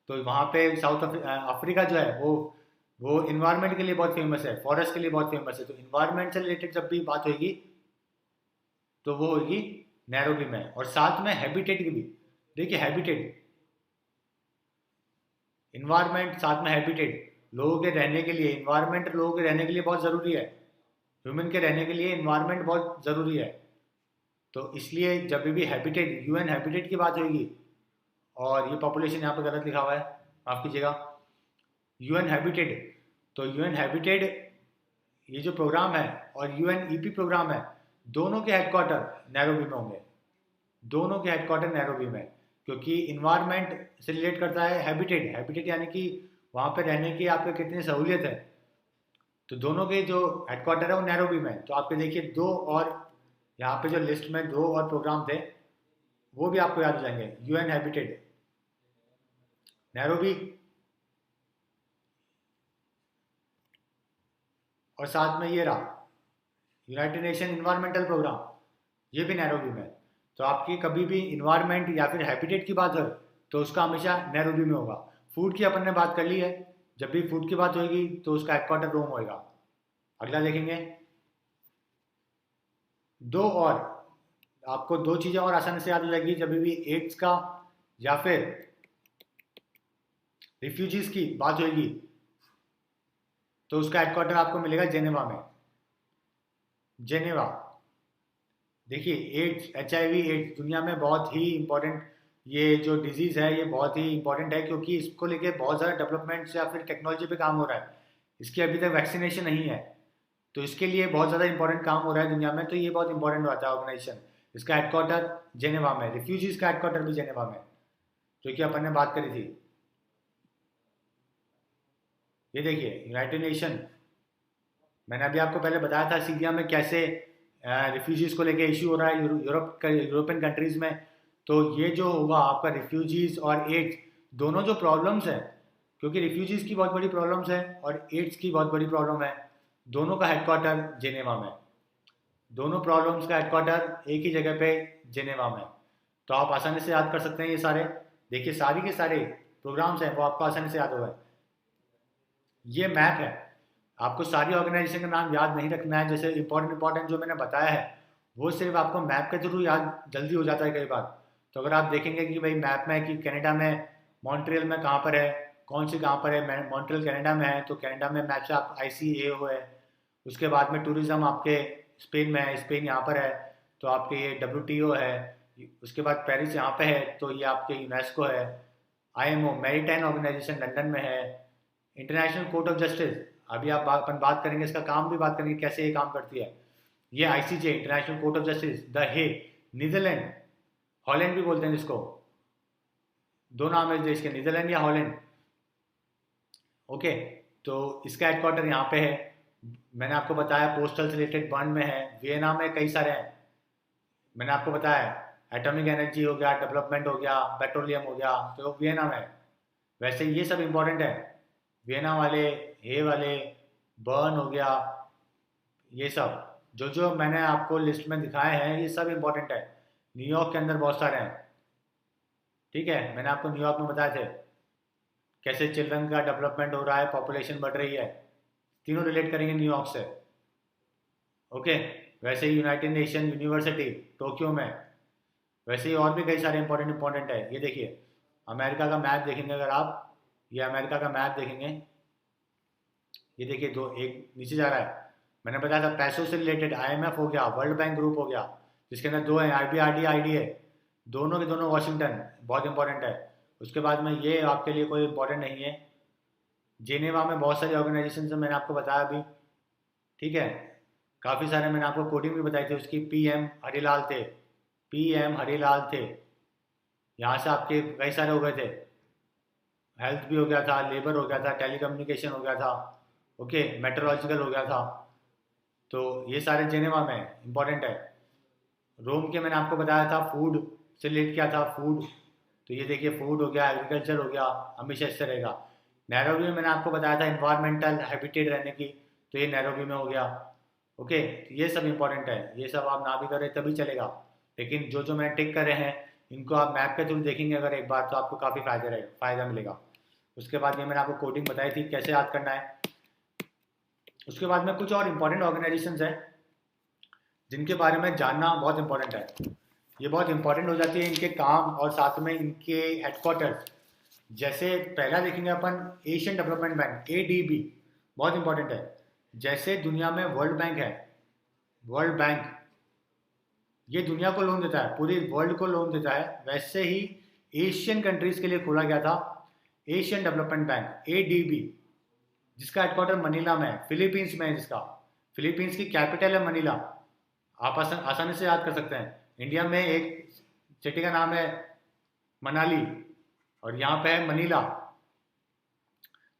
तो वहाँ पे साउथ अफ्रीका जो है वो इन्वायरमेंट के लिए बहुत फेमस है, फॉरेस्ट के लिए बहुत फेमस है। तो इन्वायरमेंट से रिलेटेड जब भी बात होगी तो वो होगी नैरोबी में। और साथ में हैबिटेट की भी। देखिए हैबिटेट, इन्वायरमेंट साथ में हैबिटेट, लोगों के रहने के लिए इन्वायरमेंट, लोगों के रहने के लिए बहुत ज़रूरी है। ह्यूमन के रहने के लिए इन्वायरमेंट बहुत ज़रूरी है। तो इसलिए जब भी हैबिटेट, यूएन हैबिटेट की बात होगी, और ये पॉपुलेशन यहाँ पे गलत लिखा हुआ है, माफ़ कीजिएगा, यूएन हैबिटेट, तो यूएन हैबिटेट ये जो प्रोग्राम है और यूएनईपी प्रोग्राम है, दोनों के हेडक्वार्टर नैरोबी में होंगे। दोनों के हेडक्वार्टर नैरोबी में, क्योंकि इन्वायरमेंट से रिलेट करता है हैबिटेट। हैबिटेट यानी कि वहाँ पे रहने की आपको कितनी सहूलियत है। तो दोनों के जो हेडक्वार्टर है वो नैरोबी में। तो आपके देखिए दो और यहाँ पे जो लिस्ट में दो और प्रोग्राम थे वो भी आपको याद हो जाएंगे। यूएन हैबिटेट नैरोबी, और साथ में ये रहा यूनाइटेड नेशन इन्वायरमेंटल प्रोग्राम, ये भी नैरोबी में। तो आपकी कभी भी इन्वायरमेंट या फिर हैबिटेट की बात हो तो उसका हमेशा नैरोबी में होगा। फूड की अपन ने बात कर ली है, जब भी फूड की बात होगी तो उसका हेडक्वार्टर रोम होगा। अगला देखेंगे, दो और आपको दो चीज़ें और आसानी से याद हो जाएगी जब भी एड्स का या फिर रिफ्यूजीज की बात होगी तो उसका हेडक्वार्टर आपको मिलेगा जेनेवा में। जेनेवा, देखिए एड्स, HIV एड्स दुनिया में बहुत ही इंपॉर्टेंट, ये जो डिजीज़ है ये बहुत ही इंपॉर्टेंट है, क्योंकि इसको लेके बहुत ज़्यादा डेवलपमेंट्स या फिर टेक्नोलॉजी पे काम हो रहा है। इसकी अभी तक वैक्सीनेशन नहीं है, तो इसके लिए बहुत ज़्यादा इंपॉर्टेंट काम हो रहा है दुनिया में। तो ये बहुत इंपॉर्टेंट होता है ऑर्गेनाइजेशन। इसका हेडक्वार्टर जेनेवा में, रिफ्यूजीज का हेडक्वार्टर भी जेनेवा में, जो कि अपन ने बात करी थी। ये देखिए यूनाइटेड नेशन, मैंने अभी आपको पहले बताया था सीरिया में कैसे रिफ्यूजीज को लेके इशू हो रहा है यूरोपियन कंट्रीज में। तो ये जो होगा आपका रिफ्यूजीज और एड्स दोनों जो प्रॉब्लम्स हैं, क्योंकि रिफ्यूजीज की बहुत बड़ी प्रॉब्लम्स है और एड्स की बहुत बड़ी प्रॉब्लम है, दोनों का हेडक्वार्टर जेनेवा में। दोनों प्रॉब्लम्स का हेडक्वार्टर एक ही जगह पे जेनेवा में। तो आप आसानी से याद कर सकते हैं ये सारे। देखिए सारी के सारे प्रोग्राम्स हैं वो आपको आसानी से याद होगा। ये मैप है, आपको सारी ऑर्गेनाइजेशन का नाम याद नहीं रखना है। जैसे इंपॉर्टेंट जो मैंने बताया है वो सिर्फ आपको मैप के थ्रू याद जल्दी हो जाता है कई बार। तो अगर आप देखेंगे कि भाई मैप में कि कनाडा में मॉन्ट्रियल में कहाँ पर है, कौन सी कहाँ पर है, मॉन्ट्रियल कनाडा में है, तो कनाडा में मैप से आप ICAO है। उसके बाद में टूरिज्म आपके स्पेन में है, स्पेन यहाँ पर है, तो आपके ये WTO है। उसके बाद पेरिस यहाँ पे है, तो ये आपके यूनेस्को है। IMO मैरीटाइम ऑर्गेनाइजेशन लंदन में है। इंटरनेशनल कोर्ट ऑफ जस्टिस, अभी आप अपन बात करेंगे, इसका काम भी बात करेंगे कैसे ये काम करती है। ये ICJ international court of justice, the Hague, Netherland, Holland भी बोलते हैं जिसको, दो नाम है इस देश के, नीदरलैंड या हॉलैंड। ओके, तो इसका हेडक्वार्टर यहाँ पे है। मैंने आपको बताया पोस्टल से रिलेटेड बर्न में है, वियना में कई सारे हैं। मैंने आपको बताया एटॉमिक एनर्जी हो गया, डेवलपमेंट हो गया, पेट्रोलियम हो गया, तो वियना में है। वैसे ये सब इंपॉर्टेंट है, वियना वाले, हे वाले, बर्न हो गया, ये सब जो जो मैंने आपको लिस्ट में दिखाए हैं ये सब इंपॉर्टेंट है। न्यूयॉर्क के अंदर बहुत सारे हैं, ठीक है, मैंने आपको न्यूयॉर्क में बताए थे कैसे चिल्ड्रन का डेवलपमेंट हो रहा है, पॉपुलेशन बढ़ रही है, तीनों रिलेट करेंगे न्यूयॉर्क से। ओके, वैसे ही यूनाइटेड नेशन यूनिवर्सिटी टोक्यो में, वैसे ही और भी कई सारे इंपॉर्टेंट है। ये देखिए अमेरिका का मैप देखेंगे अगर आप, ये अमेरिका का मैप देखेंगे, ये देखिए दो, एक नीचे जा रहा है, मैंने बताया था पैसों से रिलेटेड IMF हो गया, वर्ल्ड बैंक ग्रुप हो गया, जिसके अंदर दो हैं, IBRD, IDA, दोनों के दोनों वाशिंगटन, बहुत इंपॉर्टेंट है। उसके बाद में ये आपके लिए कोई इंपॉर्टेंट नहीं है। जेनेवा में बहुत सारी ऑर्गेनाइजेशन से मैंने आपको बताया अभी, ठीक है, काफ़ी सारे मैंने आपको कोडिंग भी बताई थी उसकी। PM हरिलाल थे, PM हरिलाल थे, यहाँ से आपके कई सारे हो गए थे, हेल्थ भी हो गया था, लेबर हो गया था, टेलीकम्युनिकेशन हो गया था, ओके, मेट्रोलॉजिकल हो गया था। तो ये सारे जेनेवा में इंपॉर्टेंट है। रोम के मैंने आपको बताया था फूड से रिलेट किया था, फूड, तो ये देखिए फूड हो गया, एग्रीकल्चर हो गया, हमेशा इससे रहेगा। नैरोबी में मैंने आपको बताया था इन्वायरमेंटल हैबिटेट रहने की, तो ये नैरोबी में हो गया। ओके, ये सब इंपॉर्टेंट है, ये सब आप ना भी करें तभी चलेगा, लेकिन जो जो मैंने टिक करे हैं इनको आप मैप के थ्रू देखेंगे अगर एक बार, तो आपको काफ़ी फ़ायदा मिलेगा। उसके बाद ये मैंने आपको कोडिंग बताई थी कैसे याद करना है। उसके बाद में कुछ और इम्पोर्टेंट ऑर्गेनाइजेशंस हैं जिनके बारे में जानना बहुत इंपॉर्टेंट है। ये बहुत इंपॉर्टेंट हो जाती है इनके काम और साथ में इनके हेडक्वार्टर्स। जैसे पहला देखेंगे अपन एशियन डेवलपमेंट बैंक, एडीबी, बहुत इंपॉर्टेंट है। जैसे दुनिया में वर्ल्ड बैंक है, वर्ल्ड बैंक ये दुनिया को लोन देता है, पूरी वर्ल्ड को लोन देता है, वैसे ही एशियन कंट्रीज के लिए खोला गया था एशियन डेवलपमेंट बैंक, एडीबी, जिसका हेडक्वार्टर मनीला में है, फिलीपींस में है, जिसका फिलीपींस की कैपिटल है मनीला। आप आसानी से याद कर सकते हैं। इंडिया में एक सिटी का नाम है मनाली और यहाँ पे है मनीला।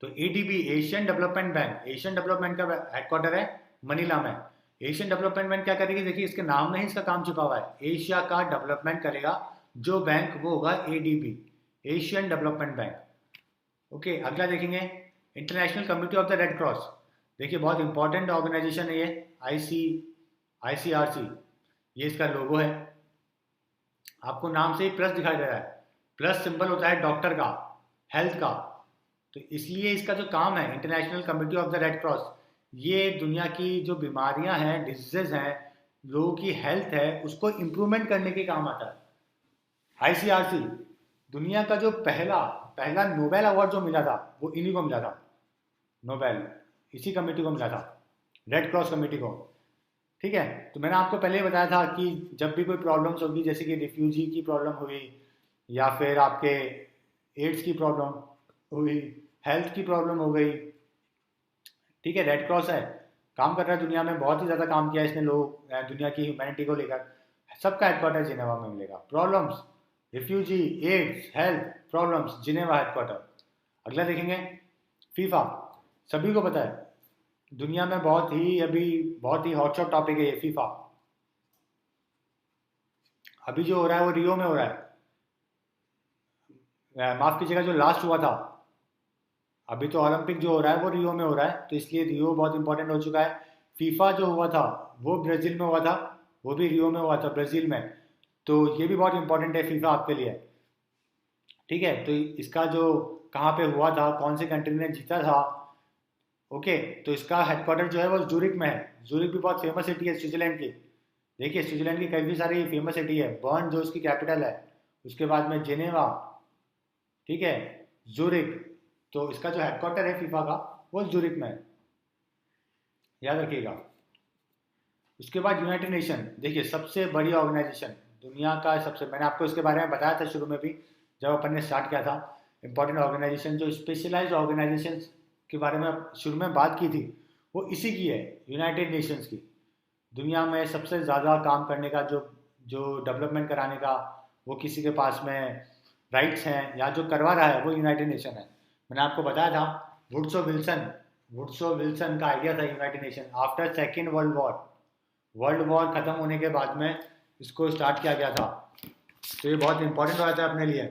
तो ADB, Asian development bank, Asian development का हेडक्वार्टर है मनीला में। एशियन डेवलपमेंट बैंक क्या करेगी, देखिए इसके नाम में ही इसका काम छुपा हुआ है, एशिया का डेवलपमेंट करेगा जो बैंक, वो होगा ADB, Asian development bank. Okay, अगला देखेंगे international committee of the red cross. देखिए बहुत इंपॉर्टेंट ऑर्गेनाइजेशन है ये, आईसीआरसी, ये इसका लोगो है। आपको नाम से ही प्लस दिखाई दे रहा है, प्लस सिंबल होता है डॉक्टर का, हेल्थ का। तो इसलिए इसका जो काम है, international committee of the red cross, ये दुनिया की जो बीमारियां हैं, डिजीजेज हैं, लोगों की हेल्थ है, उसको इम्प्रूवमेंट करने के काम आता है। आईसीआरसी, दुनिया का जो पहला पहला नोबेल अवार्ड जो मिला था, वो इन्हीं को मिला था, नोबेल इसी कमेटी को मिला था, रेड क्रॉस कमेटी को। ठीक है, तो मैंने आपको पहले ही बताया था कि जब भी कोई प्रॉब्लम्स होगी, जैसे कि रिफ्यूजी की प्रॉब्लम हुई या फिर आपके एड्स की प्रॉब्लम हुई, हेल्थ की प्रॉब्लम हो गई, ठीक है, रेड क्रॉस है, काम कर रहा है दुनिया में, बहुत ही ज़्यादा काम किया है इसने लोग, दुनिया की ह्यूमैनिटी को लेकर। सबका हेडक्वार्टर जिनेवा में मिलेगा। Problems, refugee, AIDS, health problems, Geneva headquarter. अगला देखेंगे फीफा, सभी को पता है दुनिया में बहुत ही हॉटशॉट टॉपिक है ये फीफा। अभी जो हो रहा है वो रियो में हो रहा है, माफ कीजिएगा, जो लास्ट हुआ था, अभी तो ओलंपिक जो हो रहा है वो रियो में हो रहा है, तो इसलिए रियो बहुत इंपॉर्टेंट हो चुका है। फीफा जो हुआ था वो ब्राज़ील में हुआ था, वो भी रियो में हुआ था, ब्राज़ील में। तो ये भी बहुत इंपॉर्टेंट है फीफा आपके लिए। ठीक है, तो इसका जो कहाँ पे हुआ था, कौन सी कंट्री ने जीता था, ओके, तो इसका हेडक्वार्टर जो है वो जूरिक में है। जूरिक भी बहुत फेमस सिटी है स्विट्जरलैंड की। देखिए स्विट्जरलैंड की काफ़ी सारी फेमस सिटी है, बर्न जो उसकी कैपिटल है, उसके बाद में जेनेवा, ठीक है, जूरिक। तो इसका जो हेडक्वार्टर है फीफा का, वो जूरिक में है, याद रखिएगा। उसके बाद यूनाइटेड नेशन, देखिए सबसे बड़ी ऑर्गेनाइजेशन दुनिया का, सबसे, मैंने आपको इसके बारे में बताया था शुरू में भी जब अपन ने स्टार्ट किया था। इंपॉर्टेंट ऑर्गेनाइजेशन, जो स्पेशलाइज्ड ऑर्गेनाइजेशन के बारे में शुरू में बात की थी, वो इसी की है, यूनाइटेड नेशंस की। दुनिया में सबसे ज़्यादा काम करने का, जो जो डेवलपमेंट कराने का, वो किसी के पास में राइट्स हैं या जो करवा रहा है, वो यूनाइटेड नेशन है। मैंने आपको बताया था वुड्सो विल्सन का आइडिया था United nation after second world war. World war खत्म होने के बाद में इसको स्टार्ट किया गया था, तो ये बहुत इंपॉर्टेंट हो जाता है अपने लिए।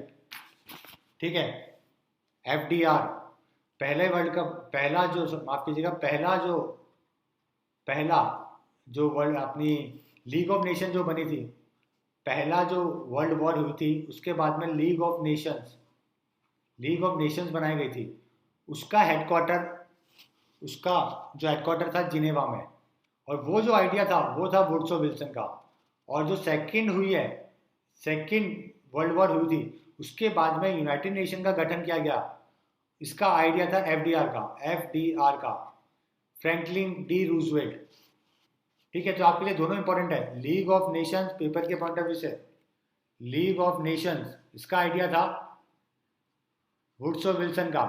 ठीक है, एफडीआर, पहले वर्ल्ड कप, पहला जो, माफ कीजिएगा, पहला जो वर्ल्ड, अपनी लीग ऑफ नेशन जो बनी थी, पहला जो वर्ल्ड वॉर हुई थी, उसके बाद में लीग ऑफ नेशंस बनाई गई थी। उसका जो हेडक्वार्टर था जिनेवा में, और वो जो आइडिया था वो था वुड्सो विल्सन का। और जो सेकंड वर्ल्ड वॉर हुई थी, उसके बाद में यूनाइटेड नेशन का गठन किया गया। इसका आइडिया था एफडीआर का, फ्रैंकलिन डी रूजवेल्ट। ठीक है, तो आपके लिए दोनों इंपॉर्टेंट है। लीग ऑफ नेशंस, पेपर के पॉइंट ऑफ व्यू से लीग ऑफ नेशंस, इसका आइडिया था वुड्सो विल्सन का।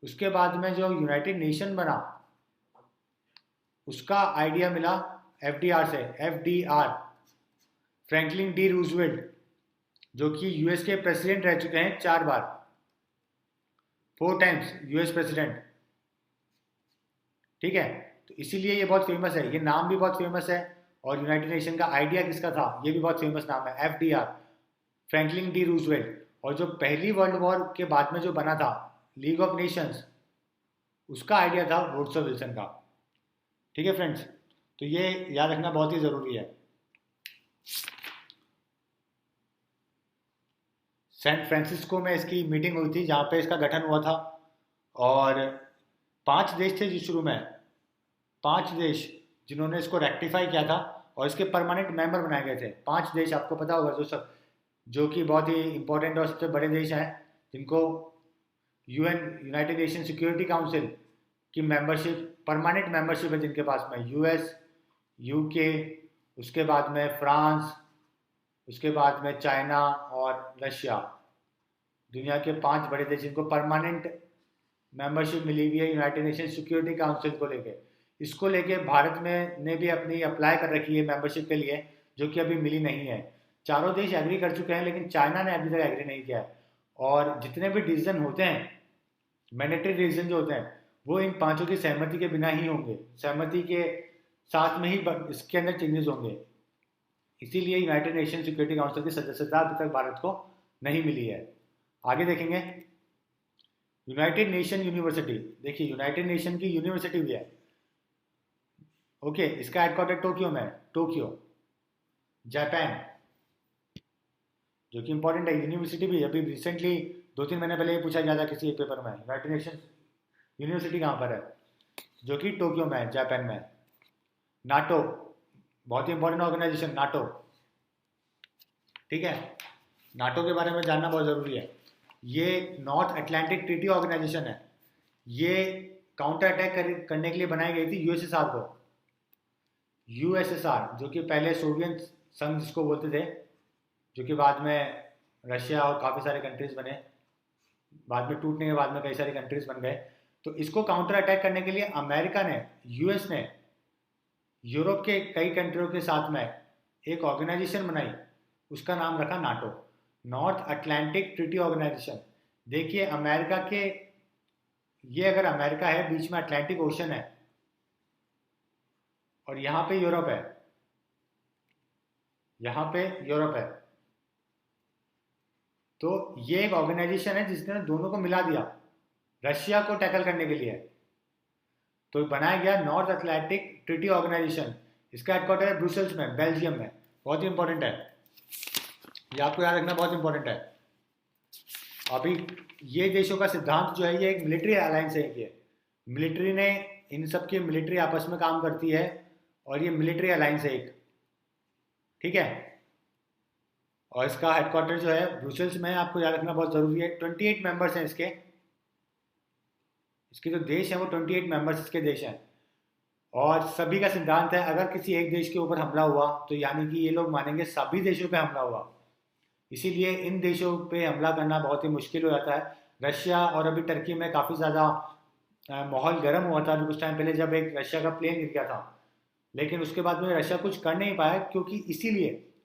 उसके बाद में जो यूनाइटेड नेशन बना, उसका आइडिया मिला एफडीआर, फ्रैंकलिन डी रूजवेल्ट, जो कि यूएस के प्रेसिडेंट रह चुके हैं 4 बार, 4 टाइम्स यूएस प्रेसिडेंट। ठीक है, तो इसीलिए ये बहुत फेमस है, ये नाम भी बहुत फेमस है। और यूनाइटेड नेशन का आइडिया किसका था, ये भी बहुत फेमस नाम है, एफडीआर, फ्रैंकलिन डी रूजवेल्ट। और जो पहली वर्ल्ड वॉर के बाद में जो बना था लीग ऑफ नेशंस, उसका आइडिया था वुड्सो विल्सन का। ठीक है फ्रेंड्स, तो ये याद रखना बहुत ही ज़रूरी है। सैन फ्रांसिस्को में इसकी मीटिंग हुई थी, जहाँ पे इसका गठन हुआ था। और 5 देश थे जो शुरू में, 5 देश जिन्होंने इसको रेक्टिफाई किया था, और इसके परमानेंट मेंबर बनाए गए थे 5 देश। आपको पता होगा जो कि बहुत ही इंपॉर्टेंट और सबसे बड़े देश हैं, जिनको UN United nation security council की मेंबरशिप, परमानेंट मेंबरशिप है जिनके पास में, यूएस, यूके, उसके बाद में फ्रांस, उसके बाद में चाइना और रशिया, दुनिया के 5 बड़े देश जिनको परमानेंट मेंबरशिप मिली हुई है यूनाइटेड नेशन सिक्योरिटी काउंसिल को लेके। इसको लेके भारत में ने भी अपनी अप्लाई कर रखी है मेंबरशिप के लिए, जो कि अभी मिली नहीं है। चारों देश एग्री कर चुके हैं, लेकिन चाइना ने अभी तक एग्री नहीं किया है। और जितने भी डिसीजन होते हैं, मैंडेटरी डिसीजन जो होते हैं, वो इन 5 की सहमति के बिना ही होंगे, सहमति के साथ में ही इसके अंदर चेंजेस होंगे। इसीलिए यूनाइटेड नेशन सिक्योरिटी काउंसिल की सदस्यता अभी तक भारत को नहीं मिली है। आगे देखेंगे यूनाइटेड नेशन यूनिवर्सिटी। देखिए यूनाइटेड नेशन की यूनिवर्सिटी भी है, ओके। इसका हेडक्वार्टर टोक्यो में है, टोक्यो, जापान, जो कि इंपॉर्टेंट है। यूनिवर्सिटी भी अभी रिसेंटली 2-3 महीने पहले ही पूछा गया था किसी एक पेपर में, यूनाइटेड नेशन यूनिवर्सिटी कहाँ पर है, जो कि टोक्यो में है, जापान में। नाटो, बहुत ही इंपॉर्टेंट ऑर्गेनाइजेशन नाटो, ठीक है। नाटो के बारे में जानना बहुत ज़रूरी है। ये नॉर्थ अटलांटिक ट्रीटी ऑर्गेनाइजेशन है। ये काउंटर अटैक करने के लिए बनाई गई थी यूएसएसआर को, यूएसएसआर जो कि पहले सोवियत संघ जिसको बोलते थे, जो कि बाद में रशिया और काफ़ी सारे कंट्रीज बने, बाद में टूटने के बाद में कई सारे कंट्रीज बन गए। तो इसको काउंटर अटैक करने के लिए अमेरिका ने, यूएस ने यूरोप के कई कंट्रियों के साथ में एक ऑर्गेनाइजेशन बनाई, उसका नाम रखा NATO, North Atlantic Treaty Organisation. देखिए अमेरिका के, ये अगर अमेरिका है, बीच में अटलांटिक ओशन है और यहाँ पे यूरोप है, यहाँ पे यूरोप है। तो ये एक ऑर्गेनाइजेशन है जिसने दोनों को मिला दिया रशिया को टैकल करने के लिए। तो बनाया गया नॉर्थ अटलांटिक ट्रीटी ऑर्गेनाइजेशन। इसका हेडक्वार्टर है ब्रुसेल्स में, बेल्जियम में। बहुत ही इंपॉर्टेंट है, ये आपको याद रखना बहुत इंपॉर्टेंट है। अभी ये देशों का सिद्धांत जो है, ये एक मिलिट्री अलायंस है। ये मिलिट्री ने, इन सब की मिलिट्री आपस में काम करती है और ये मिलिट्री अलायंस है एक, ठीक है। और इसका हेडक्वार्टर जो है ब्रुसेल्स में, आपको याद रखना बहुत ज़रूरी है। 28 मेंबर्स हैं इसके, इसके जो देश हैं वो 28 मेंबर्स इसके देश हैं। और सभी का सिद्धांत है, अगर किसी एक देश के ऊपर हमला हुआ तो यानी कि ये लोग मानेंगे सभी देशों पे हमला हुआ। इसीलिए इन देशों पे हमला करना बहुत ही मुश्किल हो जाता है। रशिया और अभी टर्की में काफ़ी ज़्यादा माहौल गर्म हुआ था अभी कुछ टाइम पहले, जब एक रशिया का प्लेन गिर गया था। लेकिन उसके बाद में रशिया कुछ कर नहीं पाया,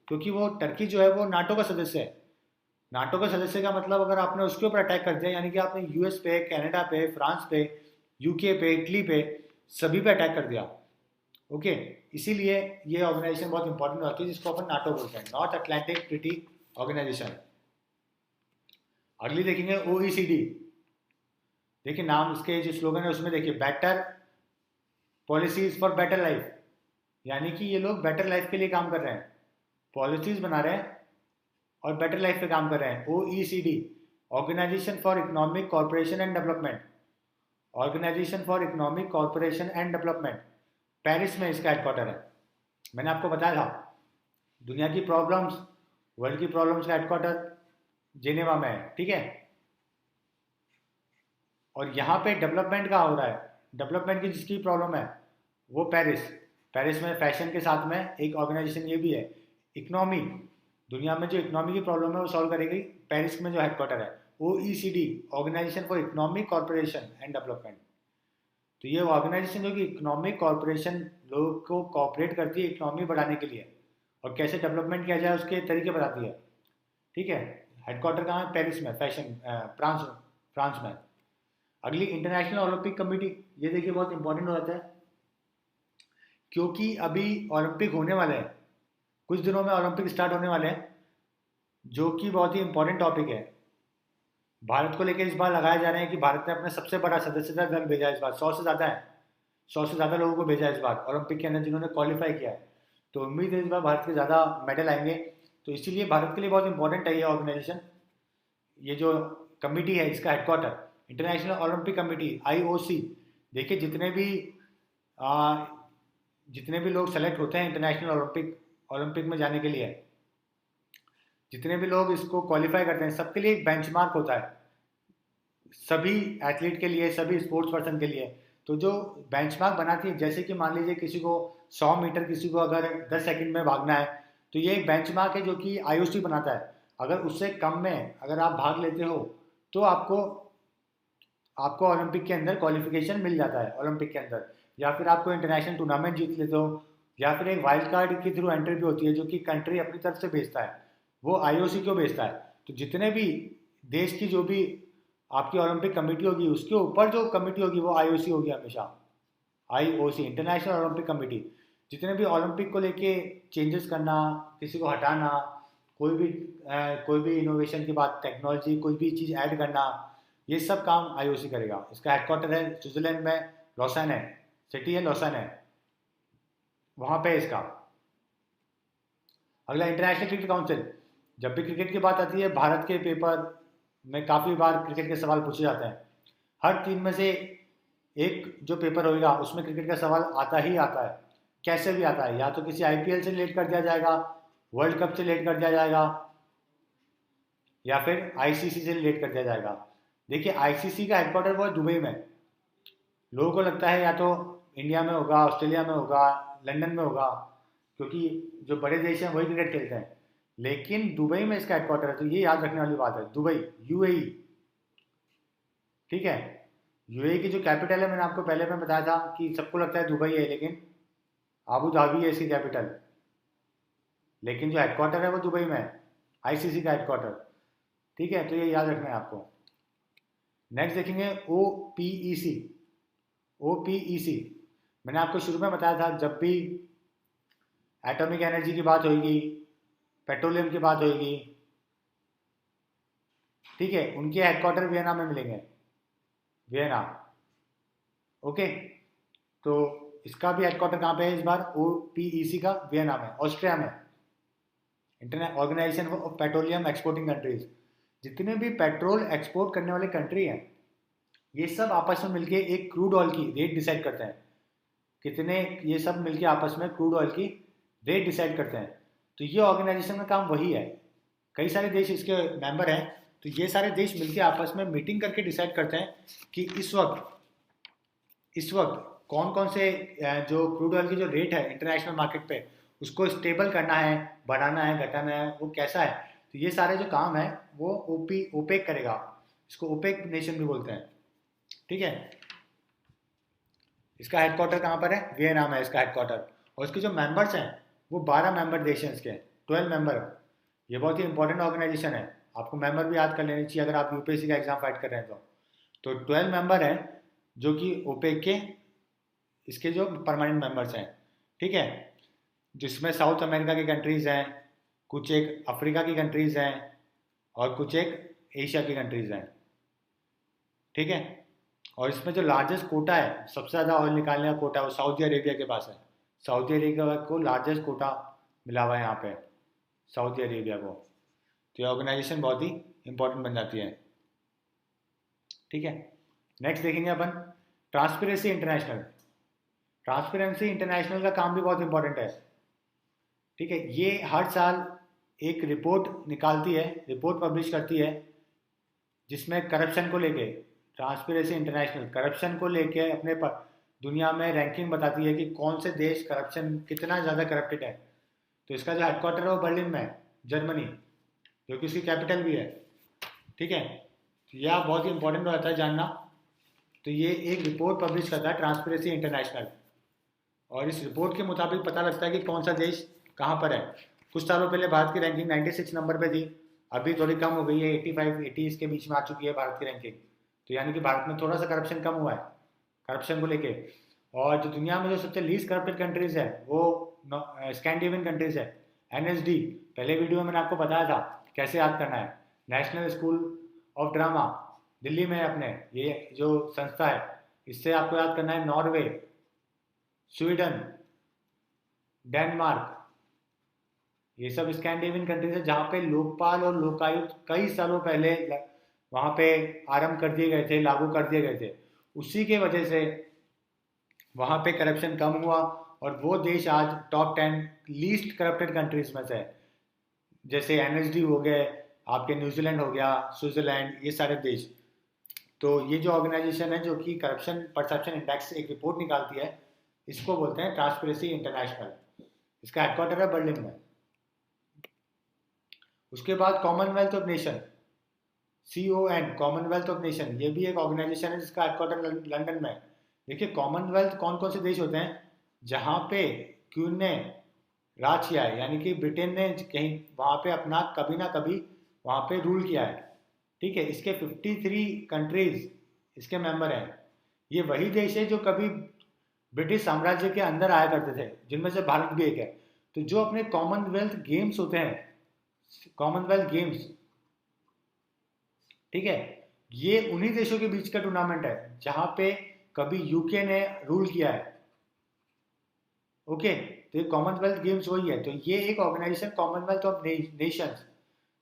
क्योंकि वो टर्की जो है वो नाटो का सदस्य है। नाटो का सदस्य का मतलब, अगर आपने उसके ऊपर अटैक कर दिया, यानी कि आपने यूएस पे, कनाडा पे, फ्रांस पे, यूके पे, इटली पे, सभी पे अटैक कर दिया, ओके। इसीलिए ये ऑर्गेनाइजेशन बहुत इंपॉर्टेंट होती है, जिसको अपन नाटो बोलते हैं, नॉर्थ अटलांटिक ट्रीटी ऑर्गेनाइजेशन। अगली देखेंगे ओईसीडी। देखिए नाम, इसके जो स्लोगन है उसमें देखिए, better policies for better life, यानी कि ये लोग बेटर लाइफ के लिए काम कर रहे हैं, पॉलिसीज बना रहे हैं और बेटर लाइफ पे काम कर रहे हैं। OECD, organisation for economic corporation and development, organisation for economic corporation and development, Paris में इसका हेडक्वार्टर है। मैंने आपको बताया था दुनिया की प्रॉब्लम्स, वर्ल्ड की प्रॉब्लम्स का हेडक्वार्टर जेनेवा में है, ठीक है। और यहाँ पे डेवलपमेंट का हो रहा है, डेवलपमेंट की जिसकी प्रॉब्लम है वो पेरिस में फैशन के साथ में एक ऑर्गेनाइजेशन ये भी है। इकोनॉमी, दुनिया में जो इकोनॉमी की प्रॉब्लम है वो सॉल्व करेगी, पेरिस में जो हेडक्वार्टर है। OECD, organisation for economic corporation and development. तो ये ऑर्गेनाइजेशन जो कि इकोनॉमिक कॉर्पोरेशन, लोगों को कॉपरेट करती है इकोनॉमी बढ़ाने के लिए और कैसे डेवलपमेंट किया जाए उसके तरीके बताती है, ठीक है। हेडक्वार्टर कहाँ है? पेरिस में, फ्रांस में। अगली इंटरनेशनल ओलंपिक कमेटी, ये देखिए बहुत इंपॉर्टेंट हो जाता है, क्योंकि अभी ओलंपिक होने वाले हैं, कुछ दिनों में ओलंपिक स्टार्ट होने वाले हैं, जो कि बहुत ही इंपॉर्टेंट टॉपिक है। भारत को लेकर इस बार लगाए जा रहे हैं कि भारत ने अपना सबसे बड़ा सदस्यता दल भेजा इस बार, 100 से ज़्यादा है, 100 से ज़्यादा लोगों को भेजा इस बार ओलंपिक के अंदर जिन्होंने क्वालिफाई किया है। तो उम्मीद है इस बार भारत के ज़्यादा मेडल आएंगे। तो इसीलिए भारत के लिए बहुत इंपॉर्टेंट है ये ऑर्गेनाइजेशन। ये जो कमेटी है, इसका headquarter international Olympic committee, IOC. देखिए जितने भी लोग सेलेक्ट होते हैं इंटरनेशनल ओलंपिक में जाने के लिए, जितने भी लोग इसको क्वालिफाई करते हैं, सबके लिए एक बेंचमार्क होता है, सभी एथलीट के लिए, सभी स्पोर्ट्स पर्सन के लिए। तो जो बेंचमार्क बनाती है, जैसे कि मान लीजिए किसी को 100 मीटर, किसी को अगर 10 सेकंड में भागना है, तो ये एक बेंचमार्क है जो कि आईओसी बनाता है। अगर उससे कम में अगर आप भाग लेते हो तो आपको आपको ओलंपिक के अंदर क्वालिफिकेशन मिल जाता है, ओलंपिक के अंदर। या फिर आपको इंटरनेशनल टूर्नामेंट जीत लेते हो, या फिर एक वाइल्ड कार्ड के थ्रू एंट्री भी होती है जो कि कंट्री अपनी तरफ से भेजता है, वो आईओसी को भेजता है। तो जितने भी देश की जो भी आपकी ओलंपिक कमेटी होगी, उसके ऊपर जो कमेटी होगी वो आईओसी होगी हमेशा, आईओसी, इंटरनेशनल ओलंपिक कमेटी। जितने भी ओलंपिक को लेके चेंजेस करना, किसी को हटाना, कोई भी इनोवेशन की बात, टेक्नोलॉजी, कोई भी चीज़ ऐड करना, ये सब काम आईओसी करेगा। इसका हेडक्वार्टर है स्विट्जरलैंड में, लॉसन है, सिटी है लॉसन है, वहाँ पे इसका। अगला इंटरनेशनल क्रिकेट काउंसिल। जब भी क्रिकेट की बात आती है, भारत के पेपर में काफ़ी बार क्रिकेट के सवाल पूछे जाते हैं। हर 3 में से एक जो पेपर होगा उसमें क्रिकेट का सवाल आता ही आता है, कैसे भी आता है। या तो किसी आईपीएल से रिलेट कर दिया जाएगा, वर्ल्ड कप से रिलेट कर दिया जाएगा, या फिर आईसीसी से रिलेट कर दिया जाएगा। देखिए आईसीसी का हेडक्वार्टर वो है दुबई में। लोगों को लगता है या तो इंडिया में होगा, ऑस्ट्रेलिया में होगा, लंदन में होगा, क्योंकि जो बड़े देश हैं वही क्रिकेट खेलते हैं, लेकिन दुबई में इसका हेडक्वार्टर है। तो ये याद रखने वाली बात है, दुबई, यूएई। ठीक है, यूएई की जो कैपिटल है, मैंने आपको पहले में बताया था कि सबको लगता है दुबई है, लेकिन अबू धाबी है इसकी कैपिटल, लेकिन जो हेडक्वार्टर है वो दुबई में है, आईसीसी का हेडक्वार्टर। ठीक है, तो ये याद रखना है आपको। नेक्स्ट देखेंगे ओपीईसी। ओपीईसी मैंने आपको शुरू में बताया था, जब भी एटॉमिक एनर्जी की बात होगी, पेट्रोलियम की बात होगी, ठीक है, उनके हेडक्वार्टर वियना में मिलेंगे, वियना। ओके, तो इसका भी हेडक्वार्टर कहाँ पे है इस बार, ओपीईसी का वियना में, ऑस्ट्रिया में, international organisation of petroleum exporting countries. जितने भी पेट्रोल एक्सपोर्ट करने वाले कंट्री हैं, ये सब आपस में मिलके एक क्रूड ऑयल की रेट डिसाइड करते हैं। कितने, ये सब मिलके आपस में क्रूड ऑयल की रेट डिसाइड करते हैं। तो ये ऑर्गेनाइजेशन का काम वही है। कई सारे देश इसके मेंबर हैं, तो ये सारे देश मिलके आपस में मीटिंग करके डिसाइड करते हैं कि इस वक्त कौन कौन से जो क्रूड ऑयल की जो रेट है इंटरनेशनल मार्केट पे, उसको स्टेबल करना है, बढ़ाना है, घटाना है, वो कैसा है। तो ये सारे जो काम है वो ओपेक करेगा। इसको ओपेक नेशन भी बोलते हैं। ठीक है, इसका हेडक्वार्टर कहाँ पर है, वियना में इसका हेडक्वार्टर। और इसके जो मेंबर्स हैं वो 12 मेंबर देश हैं इसके, 12 मेंबर। ये बहुत ही इंपॉर्टेंट ऑर्गेनाइजेशन है, आपको मेंबर भी याद कर लेनी चाहिए अगर आप यूपीएससी का एग्जाम फाइट कर रहे हैं तो 12 मेंबर हैं जो कि ओपेक के इसके जो परमानेंट मेंबर्स हैं। ठीक है, जिसमें साउथ अमेरिका की कंट्रीज़ हैं, कुछ एक अफ्रीका की कंट्रीज़ हैं, और कुछ एक एशिया की कंट्रीज़ हैं। ठीक है, और इसमें जो लार्जेस्ट कोटा है, सबसे ज़्यादा ऑयल निकालने का कोटा है, वो सऊदी अरेबिया के पास है। सऊदी अरेबिया को लार्जेस्ट कोटा मिला हुआ है यहाँ पे, सऊदी अरेबिया को। तो ये ऑर्गेनाइजेशन बहुत ही इंपॉर्टेंट बन जाती है। ठीक है, नेक्स्ट देखेंगे अपन ट्रांसपेरेंसी इंटरनेशनल। ट्रांसपेरेंसी इंटरनेशनल का काम भी बहुत इंपॉर्टेंट है। ठीक है, ये हर साल एक रिपोर्ट निकालती है, रिपोर्ट पब्लिश करती है, जिसमें करप्शन को लेके, ट्रांसपेरेंसी इंटरनेशनल करप्शन को लेके अपने दुनिया में रैंकिंग बताती है कि कौन से देश करप्शन, कितना ज़्यादा करप्टेड है। तो इसका जो हेडक्वार्टर है वो बर्लिन में है, जर्मनी, जो कि उसकी कैपिटल भी है। ठीक है, तो यह बहुत ही इंपॉर्टेंट रहता है जानना। तो ये एक रिपोर्ट पब्लिश करता है ट्रांसपेरेंसी इंटरनेशनल, और इस रिपोर्ट के मुताबिक पता लगता है कि कौन सा देश कहाँ पर है। कुछ सालों पहले भारत की रैंकिंग 96 नंबर पे थी, अभी थोड़ी कम हो गई है, 85-80 के बीच में आ चुकी है भारत की रैंकिंग। तो यानी कि भारत में थोड़ा सा करप्शन कम हुआ है, करप्शन को लेके। और जो दुनिया में जो सबसे लीस्ट करप्टेड कंट्रीज है वो स्कैंडिनेवियन कंट्रीज है, एनएसडी। पहले वीडियो में मैंने आपको बताया था कैसे याद करना है। National school of drama Delhi में अपने, ये जो संस्था है, इससे आपको याद करना है नॉर्वे, स्वीडन, डेनमार्क, ये सब स्कैंडिनेवियन कंट्रीज है जहाँ पे लोकपाल और लोकायुक्त कई सालों पहले वहाँ पे आरंभ कर दिए गए थे, लागू कर दिए गए थे। उसी के वजह से वहाँ पे करप्शन कम हुआ, और वो देश आज टॉप 10 लीस्ट करप्टेड कंट्रीज में से है। जैसे एनएसडी हो गए आपके, न्यूजीलैंड हो गया, स्विट्जरलैंड, ये सारे देश। तो ये जो ऑर्गेनाइजेशन है जो कि करप्शन परसेप्शन इंडेक्स एक रिपोर्ट निकालती है, इसको बोलते हैं ट्रांसपेरेंसी इंटरनेशनल। इसका हेडक्वार्टर है बर्लिन में। उसके बाद Commonwealth of nation, CON, Commonwealth of nation, ये भी एक ऑर्गेनाइजेशन है जिसका हेडक्वार्टर लंदन में है। देखिए कॉमनवेल्थ कौन कौन से देश होते हैं जहाँ पे क्वीन ने राज किया है, यानी कि ब्रिटेन ने कहीं वहाँ पे अपना कभी ना कभी वहाँ पे रूल किया है। ठीक है, इसके 53 कंट्रीज इसके मेंबर हैं। ये वही देश है जो कभी ब्रिटिश साम्राज्य के अंदर आया करते थे, जिनमें से भारत भी एक है। तो जो अपने कॉमनवेल्थ गेम्स होते हैं, कॉमनवेल्थ गेम्स, ठीक है, ये उन्हीं देशों के बीच का टूर्नामेंट है जहां पे कभी यूके ने रूल किया है। ओके, तो ये कॉमनवेल्थ गेम्स वही है। तो ये एक ऑर्गेनाइजेशन कॉमनवेल्थ ऑफ नेशंस,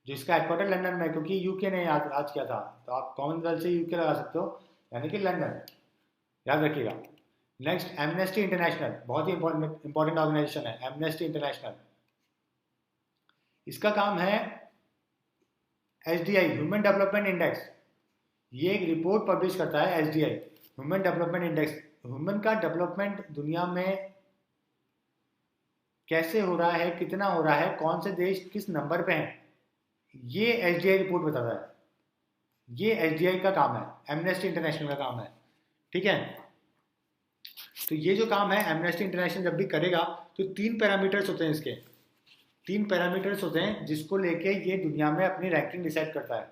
जिसका हेडक्वार्टर लंदन में है, क्योंकि यूके ने आज किया था, तो आप कॉमनवेल्थ से यूके लगा सकते हो, यानी कि लंदन, याद रखिएगा। नेक्स्ट, एमनेस्टी इंटरनेशनल, बहुत ही इंपॉर्टेंट ऑर्गेनाइजेशन है एमनेस्टी इंटरनेशनल। इसका काम है HDI, ह्यूमन डेवलपमेंट इंडेक्स। ये एक रिपोर्ट पब्लिश करता है HDI, human development index. Human का डेवलपमेंट दुनिया में कैसे हो रहा है, कितना हो रहा है, कौन से देश किस नंबर पे हैं, ये HDI रिपोर्ट बताता है। ये HDI का काम है, एमनेस्टी इंटरनेशनल का काम है। ठीक है, तो ये जो काम है एमनेस्टी इंटरनेशनल जब भी करेगा तो 3 पैरामीटर्स होते हैं इसके, 3 पैरामीटर्स होते हैं जिसको लेके ये दुनिया में अपनी रैंकिंग डिसाइड करता है।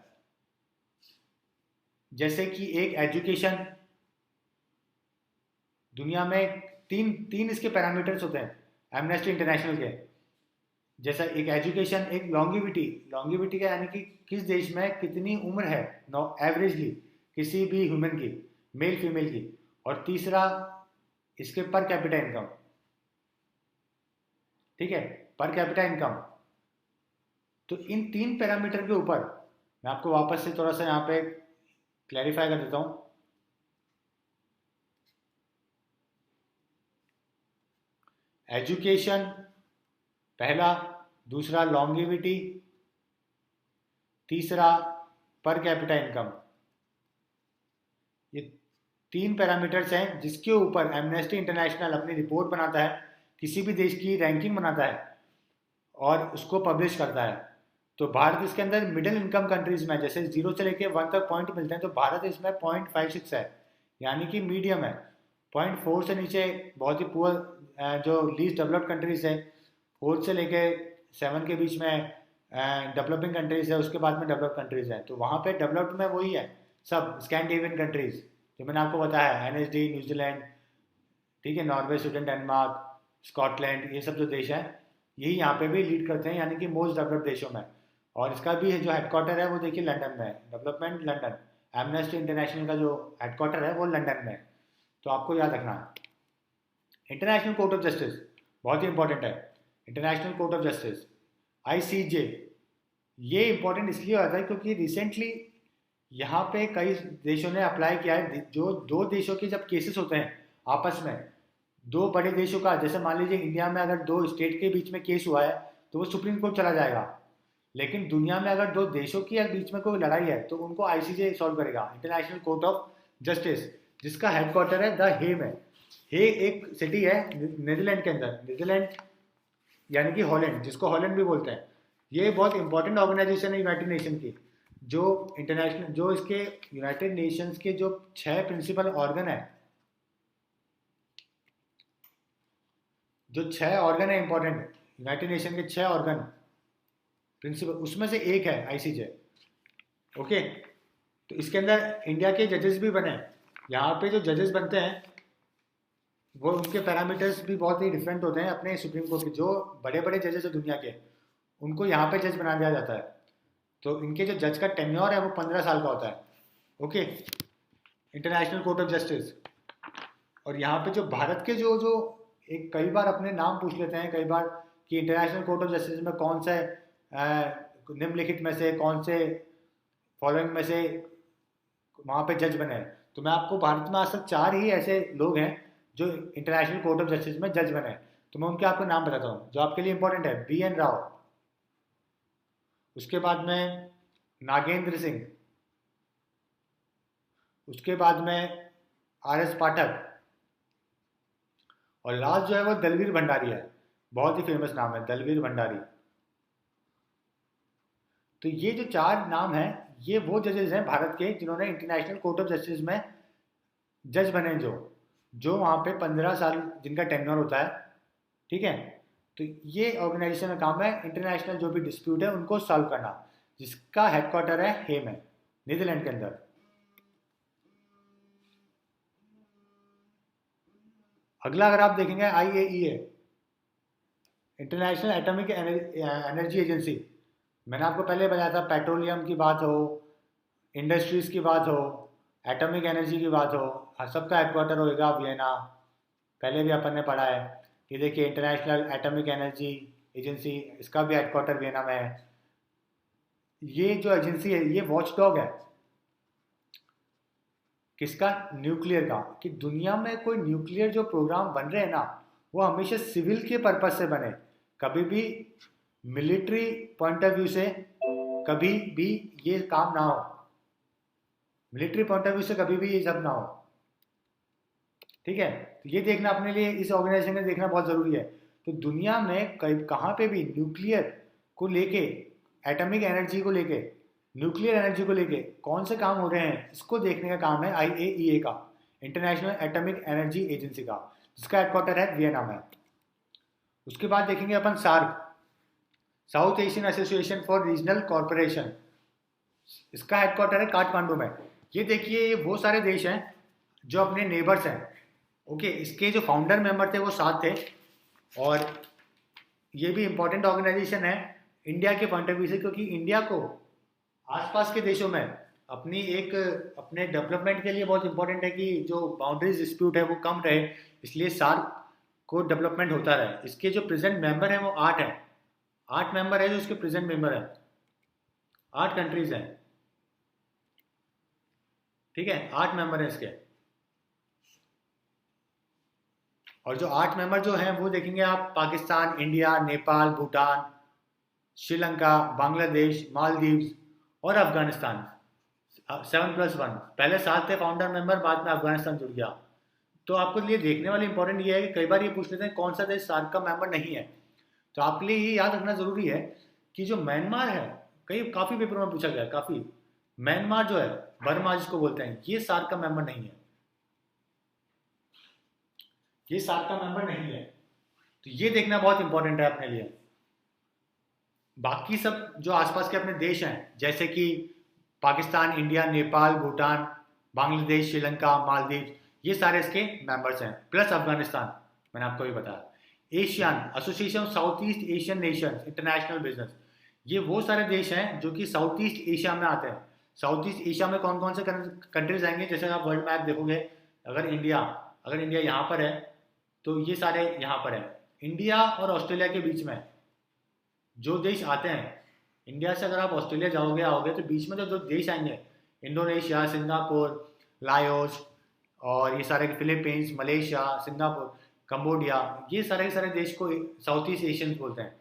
जैसे कि एक एजुकेशन, दुनिया में तीन तीन इसके पैरामीटर्स होते हैं एमनेस्टी इंटरनेशनल के। जैसा एक एजुकेशन, एक लॉन्गिविटी, लॉन्गिविटी का यानी कि किस देश में कितनी उम्र है एवरेजली किसी भी ह्यूमन की, मेल फीमेल की। और तीसरा इसके पर कैपिटा इनकम। ठीक है, पर कैपिटा इनकम। तो इन 3 पैरामीटर के ऊपर मैं आपको वापस से थोड़ा सा यहाँ पे क्लैरिफाई कर देता हूँ। एजुकेशन पहला, दूसरा लॉन्गिविटी, तीसरा पर कैपिटा इनकम। ये 3 पैरामीटर्स हैं जिसके ऊपर एमनेस्टी इंटरनेशनल अपनी रिपोर्ट बनाता है, किसी भी देश की रैंकिंग बनाता है और उसको पब्लिश करता है। तो भारत इसके अंदर मिडिल इनकम कंट्रीज में, जैसे 0 से लेके 1 तक पॉइंट मिलते हैं, तो भारत इसमें 0.56 है, यानी कि मीडियम है। 0.4 से नीचे बहुत ही पुअर, जो लीस्ट डेवलप्ड कंट्रीज है, 4 से लेके 7 के बीच में डेवलपिंग कंट्रीज है, उसके बाद में डेवलप्ड कंट्रीज है। तो वहाँ पे डेवलप्ड में वही है सब स्कैंडिनेवियन कंट्रीज जो मैंने आपको बताया, NSD, न्यूजीलैंड, ठीक है, नॉर्वे, स्वीडन, डेनमार्क, स्कॉटलैंड, ये सब जो देश हैं यही यहाँ पे भी लीड करते हैं, यानी कि मोस्ट डेवलप्ड देशों में। और इसका भी जो हेडक्वार्टर है वो देखिए लंदन में है, डेवलपमेंट लंदन, एमनेस्टी इंटरनेशनल का जो हेडक्वार्टर है वो लंदन में है। तो आपको याद रखना है। इंटरनेशनल कोर्ट ऑफ जस्टिस बहुत ही इंपॉर्टेंट है। International court of justice, ICJ, ये इंपॉर्टेंट इसलिए होता है क्योंकि रिसेंटली यहाँ पे कई देशों ने अप्लाई किया है। जो दो देशों के जब केसेस होते हैं आपस में, दो बड़े देशों का, जैसे मान लीजिए इंडिया में अगर दो स्टेट के बीच में केस हुआ है तो वो सुप्रीम कोर्ट चला जाएगा। लेकिन दुनिया में अगर दो देशों के बीच में कोई लड़ाई है तो उनको ICJ सॉल्व करेगा, इंटरनेशनल कोर्ट ऑफ जस्टिस, जिसका हेडक्वार्टर है द हेग में। हेग एक सिटी है नीदरलैंड के अंदर, नीदरलैंड यानी कि हॉलैंड, जिसको हॉलैंड भी बोलते हैं। ये बहुत इंपॉर्टेंट ऑर्गेनाइजेशन है यूनाइटेड नेशन की, जो इंटरनेशनल, जो इसके यूनाइटेड नेशंस के जो 6 प्रिंसिपल ऑर्गन है, जो 6 ऑर्गन है इंपॉर्टेंट, यूनाइटेड नेशन के 6 ऑर्गन प्रिंसिपल, उसमें से एक है ICJ। ओके, तो इसके अंदर इंडिया के जजेस भी बने। यहाँ पे जो जजेस बनते हैं वो उनके पैरामीटर्स भी बहुत ही डिफरेंट होते हैं अपने सुप्रीम कोर्ट के। जो बड़े बड़े जजेस है दुनिया के, उनको यहाँ पे जज बना दिया जाता है। तो इनके जो जज का टेन्योर है वो 15 साल का होता है। Okay, international court of justice. और यहाँ पे जो भारत के जो जो एक कई बार अपने नाम पूछ लेते हैं कई बार कि इंटरनेशनल कोर्ट ऑफ जस्टिस में कौन से निम्नलिखित में से कौन से फॉलोइंग में से वहाँ पे जज बने हैं। तो मैं आपको, भारत में आज तक 4 ही ऐसे लोग हैं जो इंटरनेशनल कोर्ट ऑफ जस्टिस में जज बने हैं। तो मैं उनके आपको नाम बताता हूँ जो आपके लिए इंपॉर्टेंट है। BN राव, उसके बाद में नागेंद्र सिंह, उसके बाद में RS पाठक, और लास्ट जो है वो दलवीर भंडारी है। बहुत ही फेमस नाम है दलवीर भंडारी। तो ये जो 4 नाम हैं, ये वो जजेस हैं भारत के जिन्होंने इंटरनेशनल कोर्ट ऑफ जस्टिस में जज बने, जो वहाँ पे 15 साल जिनका टेन्योर होता है। ठीक है, तो ये ऑर्गेनाइजेशन का काम है इंटरनेशनल जो भी डिस्प्यूट है उनको सॉल्व करना, जिसका हेडक्वार्टर है हेम है, नीदरलैंड के अंदर। अगला अगर आप देखेंगे IAEA, international atomic energy agency. मैंने आपको पहले बताया था, पेट्रोलियम की बात हो, इंडस्ट्रीज की बात हो, एटॉमिक एनर्जी की बात हो, हर सबका हेडक्वार्टर होगा वियना। पहले भी अपन ने पढ़ा है कि देखिए इंटरनेशनल एटॉमिक एनर्जी एजेंसी, इसका भी हेडक्वार्टर वियना में है। ये जो एजेंसी है ये वॉचडॉग है किसका? न्यूक्लियर का। कि दुनिया में कोई न्यूक्लियर जो प्रोग्राम बन रहे हैं ना, वो हमेशा सिविल के पर्पज से बने, कभी भी मिलिट्री पॉइंट ऑफ व्यू से कभी भी ये काम ना हो, मिलिट्री पॉइंट ऑफ व्यू से कभी भी ये सब ना हो। ठीक है, तो ये देखना अपने लिए, इस ऑर्गेनाइजेशन में देखना बहुत जरूरी है। तो दुनिया में कहाँ पे भी न्यूक्लियर को लेके, एटॉमिक एनर्जी को लेके, न्यूक्लियर एनर्जी को लेके कौन से काम हो रहे हैं, इसको देखने का काम है IAEA का, इंटरनेशनल एटॉमिक एनर्जी एजेंसी का, जिसका हेडक्वार्टर है वियना में। उसके बाद देखेंगे अपन SAARC, South Asian association for regional corporation. इसका हेडक्वार्टर है काठमांडू में। ये देखिए, ये वो सारे देश हैं जो अपने नेबर्स हैं। ओके, इसके जो फाउंडर मेंबर थे वो 7 थे, और ये भी इंपॉर्टेंट ऑर्गेनाइजेशन है इंडिया के पॉइंट ऑफ व्यू से, क्योंकि इंडिया को आसपास के देशों में अपने डेवलपमेंट के लिए बहुत इंपॉर्टेंट है कि जो बाउंड्रीज डिस्प्यूट है वो कम रहे, इसलिए सार्क को डेवलपमेंट होता रहे। इसके जो प्रेजेंट मेंबर हैं वो 8 हैं, 8 मेंबर है जो इसके प्रेजेंट मेंबर है, 8 कंट्रीज हैं। ठीक है, 8 मेंबर हैं इसके। और जो 8 मेंबर जो हैं वो देखेंगे आप, पाकिस्तान, इंडिया, नेपाल, भूटान, श्रीलंका, बांग्लादेश, मालदीव्स और अफगानिस्तान। 7+1, पहले 7 थे फाउंडर मेंबर, बाद में अफगानिस्तान जुड़ गया। तो आपके लिए देखने वाली इंपॉर्टेंट ये है कि कई बार ये पूछ लेते हैं कौन सा देश सार्क का मेंबर नहीं है। तो आपके लिए ये याद रखना जरूरी है कि जो म्यांमार है, काफी पेपर में पूछा गया, काफी, म्यांमार जो है, बर्मा जिसको बोलते हैं, ये सार्क का मेंबर नहीं है, ये सार्क का मेंबर नहीं है। तो ये देखना बहुत इंपॉर्टेंट है अपने लिए। बाकी सब जो आसपास के अपने देश हैं, जैसे कि पाकिस्तान, इंडिया, नेपाल, भूटान, बांग्लादेश, श्रीलंका, मालदीव, ये सारे इसके मेंबर्स हैं, प्लस अफगानिस्तान, मैंने आपको भी बताया। Asian association of south east Asian Nations international business, ये वो सारे देश हैं जो कि साउथ ईस्ट एशिया में आते हैं। साउथ ईस्ट एशिया में कौन कौन से कंट्रीज आएंगे? जैसे आप वर्ल्ड मैप देखोगे, अगर इंडिया यहाँ पर है तो ये सारे यहाँ पर है। इंडिया और ऑस्ट्रेलिया के बीच में जो देश आते हैं, इंडिया से अगर आप ऑस्ट्रेलिया आओगे तो बीच में जो देश आएंगे, इंडोनेशिया, सिंगापुर, लाओस, और ये सारे फिलीपींस, मलेशिया, सिंगापुर, कंबोडिया, ये सारे के सारे देश को साउथ ईस्ट एशियन बोलते हैं।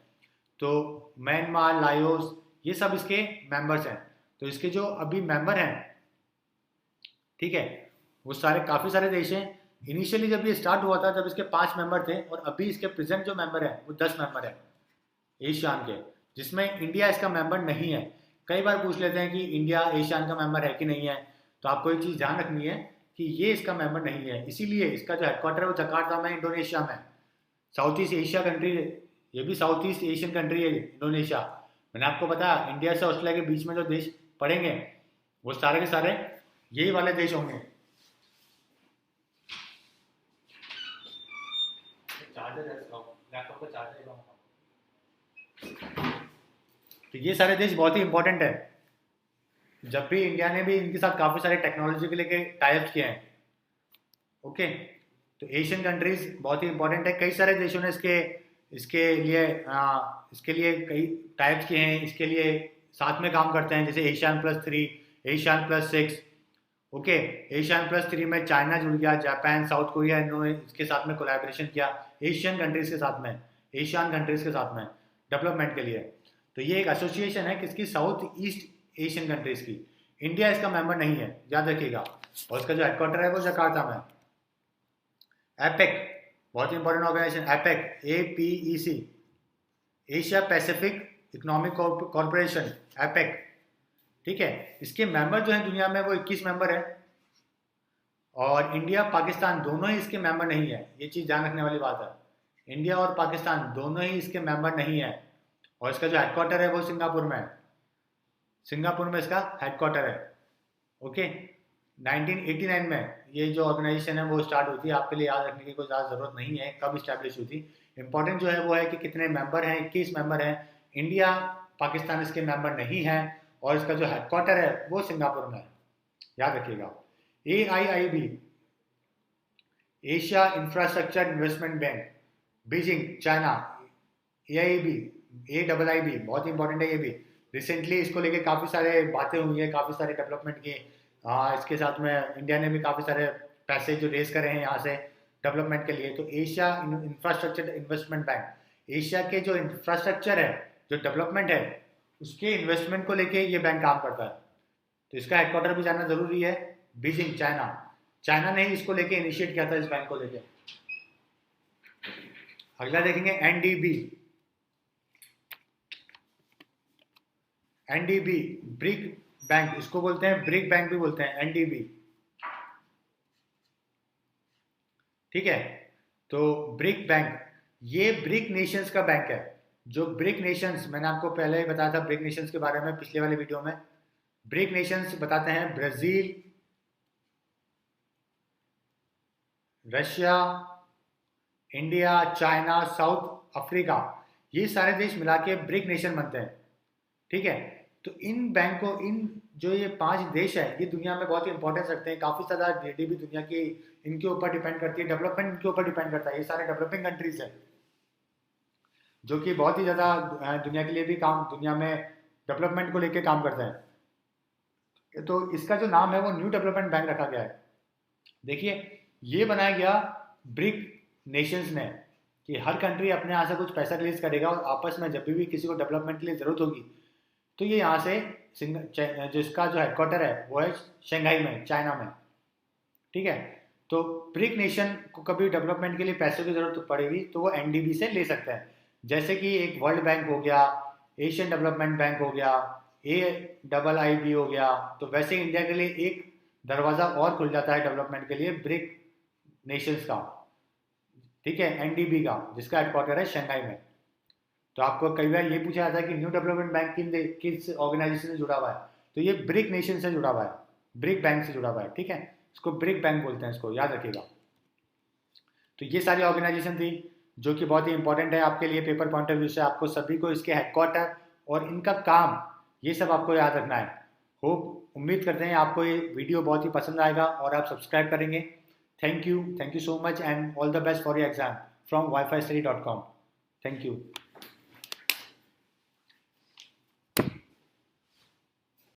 तो म्यांमार, लाओस, ये सब इसके मेंबर्स हैं। तो इसके जो अभी मेंबर हैं, ठीक है, वो सारे काफ़ी सारे देश हैं। इनिशियली जब ये स्टार्ट हुआ था तब इसके 5 मेंबर थे, और अभी इसके प्रेजेंट जो मेंबर हैं वो 10 मेंबर हैं एशियान के, जिसमें इंडिया इसका मेंबर नहीं है। कई बार पूछ लेते हैं कि इंडिया एशियान का मेंबर है कि नहीं है, तो आपको एक चीज़ ध्यान रखनी है कि ये इसका मेंबर नहीं है, इसीलिए इसका जो हेडक्वार्टर है वो जकार्ता में, इंडोनेशिया में। साउथ ईस्ट एशिया कंट्री, ये भी साउथ ईस्ट एशियन कंट्री है इंडोनेशिया। मैंने आपको बताया इंडिया से ऑस्ट्रेलिया के बीच में जो देश पड़ेंगे वो सारे के सारे यही वाले देश होंगे। तो ये सारे देश बहुत ही इंपॉर्टेंट है। जब भी इंडिया ने भी इनके साथ काफ़ी सारे टेक्नोलॉजी के लेके टाइप्स किए हैं। ओके, तो एशियन कंट्रीज बहुत ही इंपॉर्टेंट है। कई सारे देशों ने इसके लिए कई टाइप्स किए हैं, इसके लिए साथ में काम करते हैं, जैसे ASEAN+3, ASEAN+6। ओके, ASEAN+3 में चाइना जुड़ गया, जापान, साउथ कोरिया, इन्होंने इसके साथ में कोलैबोरेशन किया एशियन कंट्रीज के साथ में, एशियन कंट्रीज के साथ में डेवलपमेंट के लिए। तो ये एक एसोसिएशन है किसकी? साउथ ईस्ट एशियन कंट्रीज की। इंडिया इसका मेंबर नहीं है, याद रखिएगा। और इसका जो हेडक्वार्टर है वो जकार्ता में। एपेक बहुत important organisation, APEC APEC, Asia Pacific economic corporation, APEC. ठीक है, इसके मेंबर जो हैं दुनिया में वो 21 मेंबर है, और इंडिया पाकिस्तान दोनों ही इसके मेंबर नहीं है। ये चीज़ ध्यान रखने वाली बात है, इंडिया और पाकिस्तान दोनों ही इसके मेंबर नहीं है। और इसका जो हेडक्वार्टर है वो सिंगापुर में है, सिंगापुर में इसका हेडक्वार्टर है। ओके, 1989 में ये जो ऑर्गेनाइजेशन है वो स्टार्ट हुई थी। आपके लिए याद रखने की कोई ज़्यादा ज़रूरत नहीं है कब स्टैब्लिश हुई थी। इंपॉर्टेंट जो है वो है कि कितने मेंबर हैं, 21 मेंबर हैं। इंडिया पाकिस्तान इसके मेंबर नहीं है, और इसका जो हेडक्वार्टर है वो सिंगापुर में है, याद रखिएगा। AIIB, Asia infrastructure investment bank, Beijing China. AIIB बहुत इंपॉर्टेंट है ये भी। रिसेंटली इसको लेके काफ़ी सारे बातें हुई है, काफ़ी सारे डेवलपमेंट की। इसके साथ में इंडिया ने भी काफ़ी सारे पैसे जो रेज करे हैं यहाँ से डेवलपमेंट के लिए। तो Asia infrastructure investment bank, Asia के जो इंफ्रास्ट्रक्चर है, जो डेवलपमेंट है, उसके इन्वेस्टमेंट को लेके ये बैंक काम करता है। तो इसका हेडक्वार्टर भी जाना जरूरी है, बीजिंग चाइना। चाइना ने ही इसको लेके इनिशिएट किया था, इस बैंक को लेके। अगला देखेंगे एनडीबी, ब्रिक बैंक, इसको बोलते हैं ब्रिक बैंक भी बोलते हैं, एनडीबी। ठीक है, तो ब्रिक बैंक ये ब्रिक नेशंस का बैंक है। जो ब्रिक नेशंस, मैंने आपको पहले ही बताया था ब्रिक नेशंस के बारे में पिछले वाले वीडियो में। ब्रिक नेशंस बताते हैं Brazil, Russia, India, China, south Africa, ये सारे देश मिला के ब्रिक नेशन बनते हैं। ठीक है, तो इन बैंकों, इन जो ये 5 देश है, ये दुनिया में बहुत ही इंपॉर्टेंस रखते हैं। काफ़ी ज़्यादा GDP दुनिया की इनके ऊपर डिपेंड करती है, डेवलपमेंट इनके ऊपर डिपेंड करता है। ये सारे डेवलपिंग कंट्रीज है जो कि बहुत ही ज़्यादा दुनिया के लिए भी काम, दुनिया में डेवलपमेंट को लेके काम करते हैं। तो इसका जो नाम है वो न्यू डेवलपमेंट बैंक रखा गया है। देखिए, ये बनाया गया ब्रिक नेशंस ने कि हर कंट्री अपने यहाँ से कुछ पैसा रिलीज करेगा, और आपस में जब भी किसी को डेवलपमेंट के लिए ज़रूरत होगी तो ये यहाँ से जिसका जो हेडक्वार्टर है वो है शंघाई में, चाइना में। ठीक है, तो ब्रिक नेशन को कभी डेवलपमेंट के लिए पैसों की जरूरत पड़ेगी तो वो एनडीबी से ले सकते हैं। जैसे कि एक वर्ल्ड बैंक हो गया, एशियन डेवलपमेंट बैंक हो गया, AIIB हो गया, तो वैसे इंडिया के लिए एक दरवाज़ा और खुल जाता है डेवलपमेंट के लिए ब्रिक नेशंस का। ठीक है, एनडीबी का, जिसका हेडक्वार्टर है शंघाई में। तो आपको कई बार ये पूछा जाता है कि न्यू डेवलपमेंट बैंक किस ऑर्गेनाइजेशन से जुड़ा हुआ है, तो ये ब्रिक नेशन से जुड़ा हुआ है, ब्रिक बैंक से जुड़ा हुआ है। ठीक है, इसको ब्रिक बैंक बोलते हैं, इसको याद रखिएगा। तो ये सारी ऑर्गेनाइजेशन थी जो कि बहुत ही इंपॉर्टेंट है आपके लिए पेपर पॉइंट ऑफ व्यू से। आपको सभी को इसके हेडक्वार्टर और इनका काम, ये सब आपको याद रखना है। उम्मीद करते हैं आपको ये वीडियो बहुत ही पसंद आएगा और आप सब्सक्राइब करेंगे। Thank you so much, and all the best for your exam from wifistudy.com। Thank you.